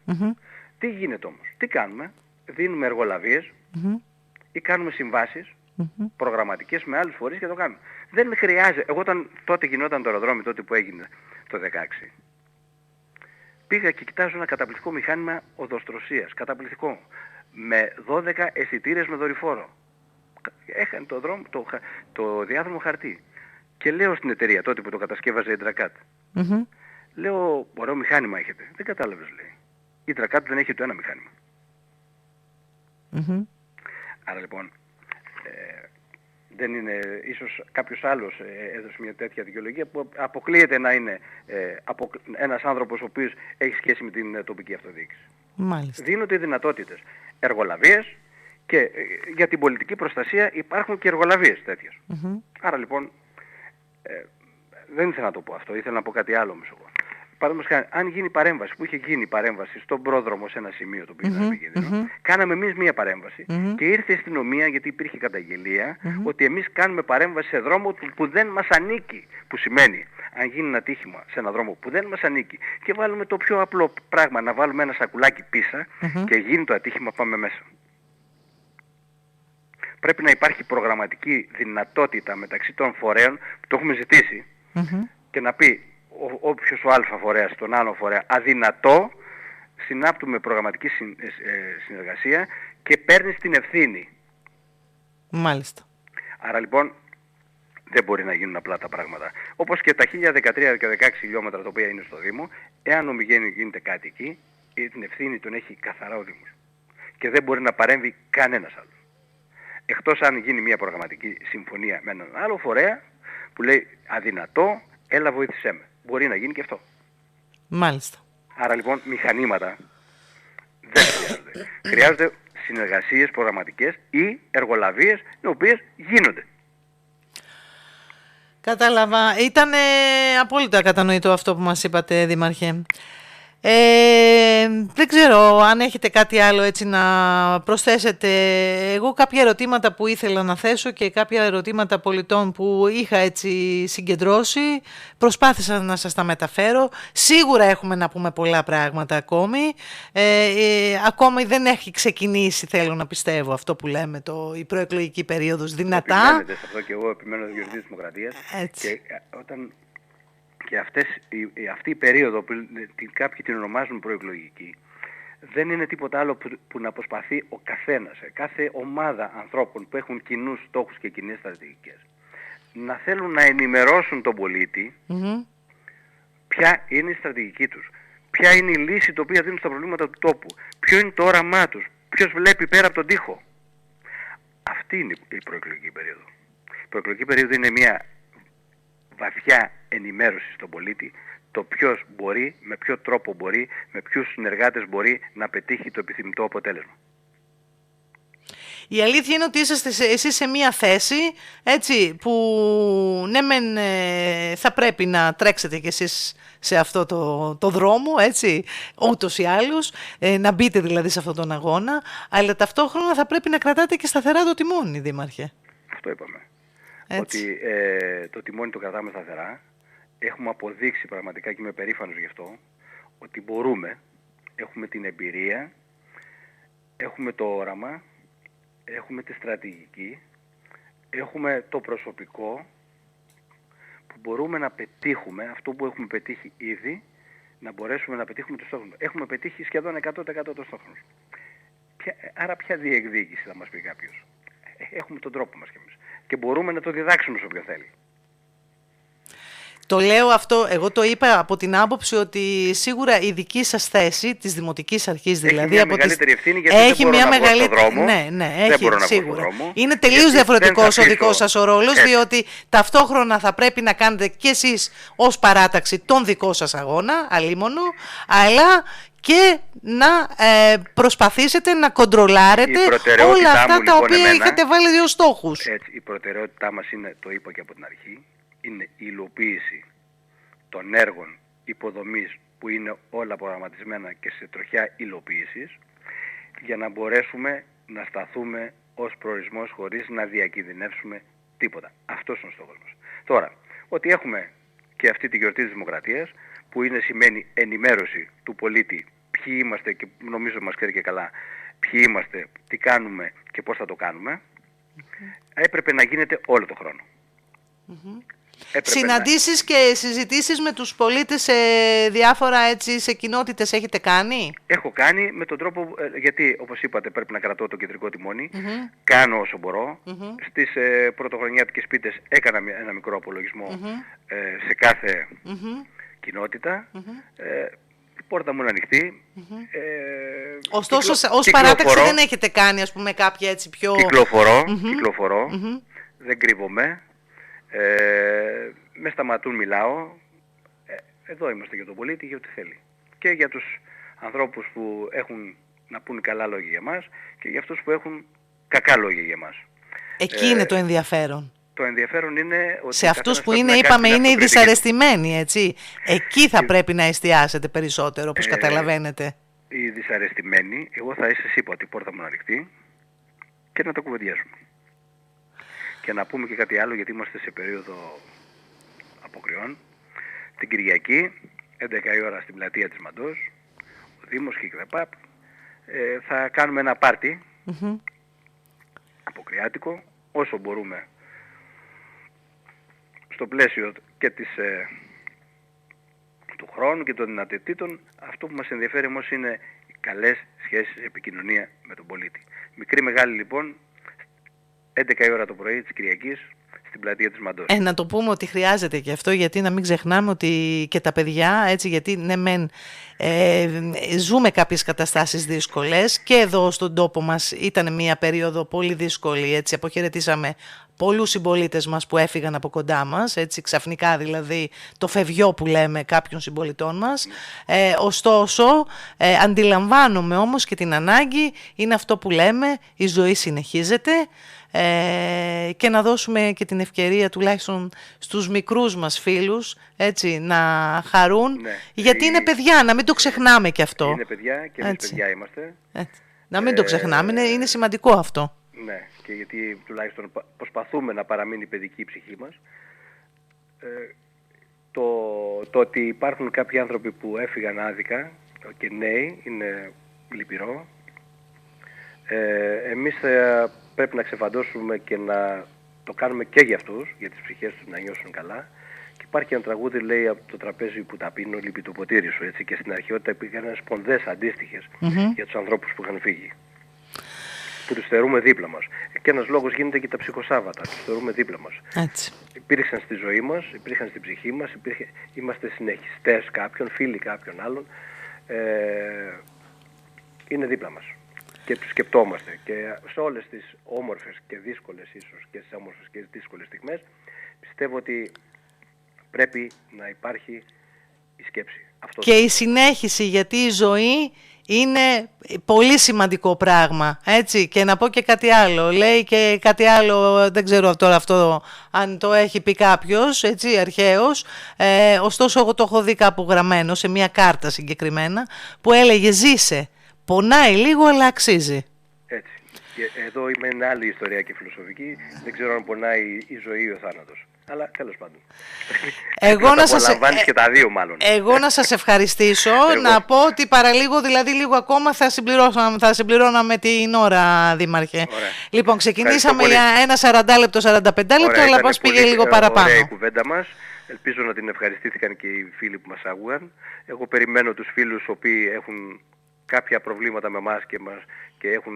Τι γίνεται όμως, τι κάνουμε, δίνουμε εργολαβίες ή κάνουμε συμβάσεις προγραμματικές με άλλους φορείς και το κάνουμε. Δεν χρειάζεται. Εγώ τότε γινόταν το αεροδρόμιο, τότε που έγινε το 2016, πήγα και κοιτάζω ένα καταπληκτικό μηχάνημα οδοστρωσίας, καταπληκτικό, με 12 αισθητήρες με δορυφόρο. Έχανε το διάδρομο χαρτί. Και λέω στην εταιρεία τότε που το κατασκεύαζε η Ντρακάτ, λέω, ωραίο μηχάνημα έχετε. Δεν κατάλαβες, λέει. Η Ντρακάτ δεν έχει ούτε ένα μηχάνημα. Άρα λοιπόν, δεν είναι, ίσως κάποιος άλλος έδωσε μια τέτοια δικαιολογία που αποκλείεται να είναι ένας άνθρωπος ο οποίος έχει σχέση με την τοπική αυτοδιοίκηση. Μάλιστα. Δίνονται δυνατότητες εργολαβίες και για την πολιτική προστασία υπάρχουν και εργολαβίες τέτοιες. Άρα λοιπόν, δεν ήθελα να το πω αυτό, ήθελα να πω κάτι άλλο όμως εγώ. Παραδείγματος χάρη, αν γίνει παρέμβαση, που είχε γίνει παρέμβαση στον πρόδρομο σε ένα σημείο το οποίο ήταν επικίνδυνο, κάναμε εμείς μία παρέμβαση και ήρθε η αστυνομία γιατί υπήρχε καταγγελία ότι εμείς κάνουμε παρέμβαση σε δρόμο που δεν μας ανήκει. Που σημαίνει, αν γίνει ένα ατύχημα σε ένα δρόμο που δεν μας ανήκει και βάλουμε το πιο απλό πράγμα, να βάλουμε ένα σακουλάκι πίσω και γίνει το ατύχημα, πάμε μέσα. Πρέπει να υπάρχει προγραμματική δυνατότητα μεταξύ των φορέων που το έχουμε ζητήσει και να πει όποιος ο α φορέας τον άλλο φορέα αδυνατό, συνάπτουμε προγραμματική συνεργασία και παίρνεις την ευθύνη. Μάλιστα. Άρα λοιπόν δεν μπορεί να γίνουν απλά τα πράγματα. Όπως και τα 1013 και 16 χιλιόμετρα τα οποία είναι στο Δήμο, εάν γίνεται κάτι εκεί, την ευθύνη τον έχει καθαρά ο Δήμος. Και δεν μπορεί να παρέμβει κανένας άλλος. Εκτός αν γίνει μια προγραμματική συμφωνία με έναν άλλο φορέα που λέει αδυνατό, έλα βοήθησέ με. Μπορεί να γίνει και αυτό. Μάλιστα. Άρα λοιπόν μηχανήματα δεν χρειάζονται. Χρειάζονται συνεργασίες προγραμματικές ή εργολαβίες οι οποίες γίνονται. Κατάλαβα. Ήταν απόλυτα κατανοητό αυτό που μας είπατε, Δήμαρχε. Δεν ξέρω αν έχετε κάτι άλλο έτσι να προσθέσετε. Εγώ κάποια ερωτήματα που ήθελα να θέσω και κάποια ερωτήματα πολιτών που είχα έτσι συγκεντρώσει, προσπάθησα να σας τα μεταφέρω. Σίγουρα έχουμε να πούμε πολλά πράγματα ακόμη. Ακόμη δεν έχει ξεκινήσει, θέλω να πιστεύω, αυτό που λέμε, η προεκλογική περίοδος δυνατά. Επιμένετε σε αυτό και εγώ επιμένω στη γιορτή της Δημοκρατίας. Και όταν... Και αυτή η περίοδο που κάποιοι την ονομάζουν προεκλογική δεν είναι τίποτα άλλο που να προσπαθεί ο καθένας, κάθε ομάδα ανθρώπων που έχουν κοινούς στόχους και κοινές στρατηγικές, να θέλουν να ενημερώσουν τον πολίτη ποια είναι η στρατηγική τους, ποια είναι η λύση την οποία δίνουν στα προβλήματα του τόπου, ποιο είναι το όραμά τους, ποιος βλέπει πέρα από τον τοίχο. Αυτή είναι η προεκλογική περίοδο. Η προεκλογική περίοδο είναι μια βαθιά ενημέρωση στον πολίτη, το ποιος μπορεί, με ποιο τρόπο μπορεί, με ποιους συνεργάτες μπορεί να πετύχει το επιθυμητό αποτέλεσμα. Η αλήθεια είναι ότι είσαστε εσείς σε μια θέση, έτσι, που ναι μεν θα πρέπει να τρέξετε κι εσείς σε αυτό το δρόμο, έτσι, ούτως ή άλλως, να μπείτε δηλαδή σε αυτόν τον αγώνα, αλλά ταυτόχρονα θα πρέπει να κρατάτε και σταθερά το τιμόνι, Δήμαρχε. Αυτό είπαμε. Ότι το τιμόνι το κρατάμε σταθερά. Έχουμε αποδείξει πραγματικά και είμαι περήφανος γι' αυτό ότι μπορούμε, έχουμε την εμπειρία, έχουμε το όραμα, έχουμε τη στρατηγική, έχουμε το προσωπικό που μπορούμε να πετύχουμε αυτό που έχουμε πετύχει ήδη, να μπορέσουμε να πετύχουμε το στόχο μας. Έχουμε πετύχει σχεδόν 100% το στόχο μας. Άρα ποια διεκδίκηση θα μας πει κάποιος. Έχουμε τον τρόπο μας κι εμείς. Και μπορούμε να το διδάξουμε σε όποιον θέλει. Το λέω αυτό, εγώ το είπα από την άποψη ότι σίγουρα η δική σας θέση, της Δημοτικής Αρχής δηλαδή... Έχει μια μεγαλύτερη ευθύνη, γιατί έχει δεν μπορώ μια να βγω στον δρόμο. Ναι, έχει, δεν μπορώ να σίγουρα. βγω στον δρόμο. Είναι τελείως διαφορετικός ο δικός σας ο ρόλος, Έτσι. διότι ταυτόχρονα θα πρέπει να κάνετε κι εσείς ως παράταξη τον δικό σας αγώνα, αλίμονο, αλλά και να προσπαθήσετε να κοντρολάρετε όλα αυτά τα οποία είχατε βάλει ως στόχους. Έτσι, η προτεραιότητά μας είναι, το είπα και από την αρχή, είναι η υλοποίηση των έργων υποδομής που είναι όλα προγραμματισμένα και σε τροχιά υλοποίησης, για να μπορέσουμε να σταθούμε ως προορισμός χωρίς να διακινδυνεύσουμε τίποτα. Αυτός είναι ο στόχος μας. Τώρα, ότι έχουμε και αυτή τη γιορτή της Δημοκρατίας, που σημαίνει ενημέρωση του πολίτη, ποιοι είμαστε, και νομίζω μας ξέρει και καλά ποιοι είμαστε, τι κάνουμε και πώς θα το κάνουμε, έπρεπε να γίνεται όλο το χρόνο. Συναντήσεις και συζητήσεις με τους πολίτες σε διάφορα σε κοινότητες έχετε κάνει? Έχω κάνει με τον τρόπο, γιατί όπως είπατε πρέπει να κρατώ το κεντρικό τιμόνι, κάνω όσο μπορώ. Στις πρωτοχρονιάτικες πίτες έκανα ένα μικρό απολογισμό σε κάθε κοινότητα. Η πόρτα μου είναι ανοιχτή. Ωστόσο ως παράταξη δεν έχετε κάνει, ας πούμε, κάποια έτσι πιο... Κυκλοφορώ, δεν κρύβομαι. Με σταματούν, μιλάω. Εδώ είμαστε για τον πολίτη, για ό,τι θέλει. Και για τους ανθρώπους που έχουν να πούν καλά λόγια για μας και για αυτούς που έχουν κακά λόγια για μας. Εκεί είναι το ενδιαφέρον. Το ενδιαφέρον είναι ότι... Σε αυτούς που είναι, είπαμε, είναι οι δυσαρεστημένοι, έτσι. Εκεί θα πρέπει να εστιάσετε περισσότερο, όπως καταλαβαίνετε. Οι δυσαρεστημένοι, εγώ θα σας είπα ότι η πόρτα μου είναι ανοιχτή και να το κουβεντιάσουμε. Και να πούμε και κάτι άλλο, γιατί είμαστε σε περίοδο αποκριών. Την Κυριακή, 11 η ώρα στην πλατεία της Μαντός, ο Δήμος και η ΚΔΕΠΑΠ, θα κάνουμε ένα πάρτι αποκριάτικο, όσο μπορούμε, στο πλαίσιο και του χρόνου και των δυνατοτήτων. Αυτό που μας ενδιαφέρει όμως είναι οι καλές σχέσεις, επικοινωνία με τον πολίτη. Μικρή μεγάλη λοιπόν, 11 η ώρα το πρωί της Κυριακής, στην πλατεία της Μαντός. Να το πούμε ότι χρειάζεται και αυτό, γιατί να μην ξεχνάμε ότι και τα παιδιά, έτσι, γιατί ναι μεν ζούμε κάποιες καταστάσεις δύσκολες και εδώ στον τόπο μας ήταν μια περίοδο πολύ δύσκολη, έτσι, αποχαιρετήσαμε πολλούς συμπολίτες μας που έφυγαν από κοντά μας, έτσι, ξαφνικά δηλαδή το φευγιό που λέμε κάποιων συμπολιτών μας. Ωστόσο, αντιλαμβάνομαι όμως και την ανάγκη, είναι αυτό που λέμε, η ζωή συνεχίζεται, και να δώσουμε και την ευκαιρία τουλάχιστον στους μικρούς μας φίλους, έτσι, να χαρούν, γιατί είναι παιδιά, να μην το ξεχνάμε και αυτό. Είναι παιδιά και εμείς παιδιά είμαστε. Έτσι. Να μην το ξεχνάμε, είναι σημαντικό αυτό. Ναι, και γιατί τουλάχιστον προσπαθούμε να παραμείνει η παιδική ψυχή μας. Το ότι υπάρχουν κάποιοι άνθρωποι που έφυγαν άδικα και νέοι είναι λυπηρό. Εμείς πρέπει να ξεφαντώσουμε και να το κάνουμε και για αυτούς, για τις ψυχές τους να νιώσουν καλά. Και υπάρχει ένα τραγούδι, λέει, από το τραπέζι που τα πίνω λείπει το ποτήρι σου, έτσι, και στην αρχαιότητα υπήρχαν σπονδές αντίστοιχες για τους ανθρώπους που είχαν φύγει, που τους θεωρούμε δίπλα μας. Και ένας λόγος γίνεται και τα ψυχοσάββατα, τους θεωρούμε δίπλα μας. Έτσι. Υπήρξαν στη ζωή μας, υπήρχαν στην ψυχή μας, είμαστε συνεχιστές κάποιων, φίλοι κάποιων άλλων, είναι δίπλα μας. Και τους σκεπτόμαστε, και σε όλες τις όμορφες και δύσκολες, ίσως και στις όμορφες και δύσκολες στιγμές, πιστεύω ότι πρέπει να υπάρχει η σκέψη. Και η συνέχιση, γιατί η ζωή είναι πολύ σημαντικό πράγμα, έτσι. Και να πω και κάτι άλλο, λέει και κάτι άλλο, δεν ξέρω τώρα αυτό αν το έχει πει κάποιος, έτσι, αρχαίος, ωστόσο εγώ το έχω δει κάπου γραμμένο σε μια κάρτα συγκεκριμένα, που έλεγε «Ζήσε, πονάει λίγο αλλά αξίζει». Έτσι. Και εδώ είμαι μια άλλη ιστορία και φιλοσοφική, δεν ξέρω αν πονάει η ζωή ή ο θάνατος. Αλλά τέλος πάντων. Και τα δύο μάλλον. Εγώ να σας ευχαριστήσω, να πω ότι παραλίγο, δηλαδή λίγο ακόμα θα συμπληρώναμε την ώρα, Δήμαρχε. Ωραία. Λοιπόν, ξεκινήσαμε για ένα 40 λεπτό, 45 λεπτό, αλλά μας πήγε λίγο παραπάνω. Ωραία η κουβέντα μας. Ελπίζω να την ευχαριστήθηκαν και οι φίλοι που μας άκουγαν. Εγώ περιμένω τους φίλους οι οποίοι έχουν κάποια προβλήματα με εμάς και έχουν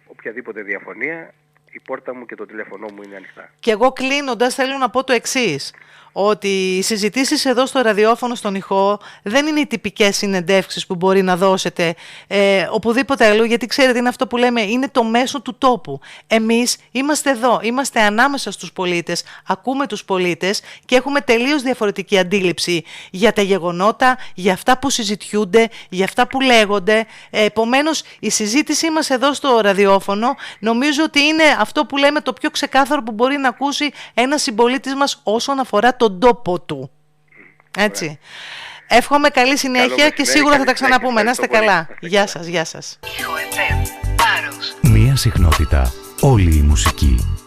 οποιαδήποτε διαφωνία. η πόρτα μου και το τηλέφωνό μου είναι ανοιχτά. Και εγώ κλείνοντας θέλω να πω το εξής, ότι οι συζητήσεις εδώ στο ραδιόφωνο, στον ηχό, δεν είναι οι τυπικές συνεντεύξεις που μπορεί να δώσετε οπουδήποτε αλλού, γιατί ξέρετε είναι αυτό που λέμε, είναι το μέσο του τόπου. Εμείς είμαστε εδώ, είμαστε ανάμεσα στους πολίτες, ακούμε τους πολίτες και έχουμε τελείως διαφορετική αντίληψη για τα γεγονότα, για αυτά που συζητιούνται, για αυτά που λέγονται. Επομένως, η συζήτησή μας εδώ στο ραδιόφωνο νομίζω ότι είναι αυτό που λέμε το πιο ξεκάθαρο που μπορεί να ακούσει ένας συμπολίτης μας όσον αφορά τον τόπο του. Έτσι. Εύχομαι καλή συνέχεια και σίγουρα θα τα ξαναπούμε. Να είστε καλά. Γεια σας, γεια σας. Μία συχνότητα. Όλη η μουσική.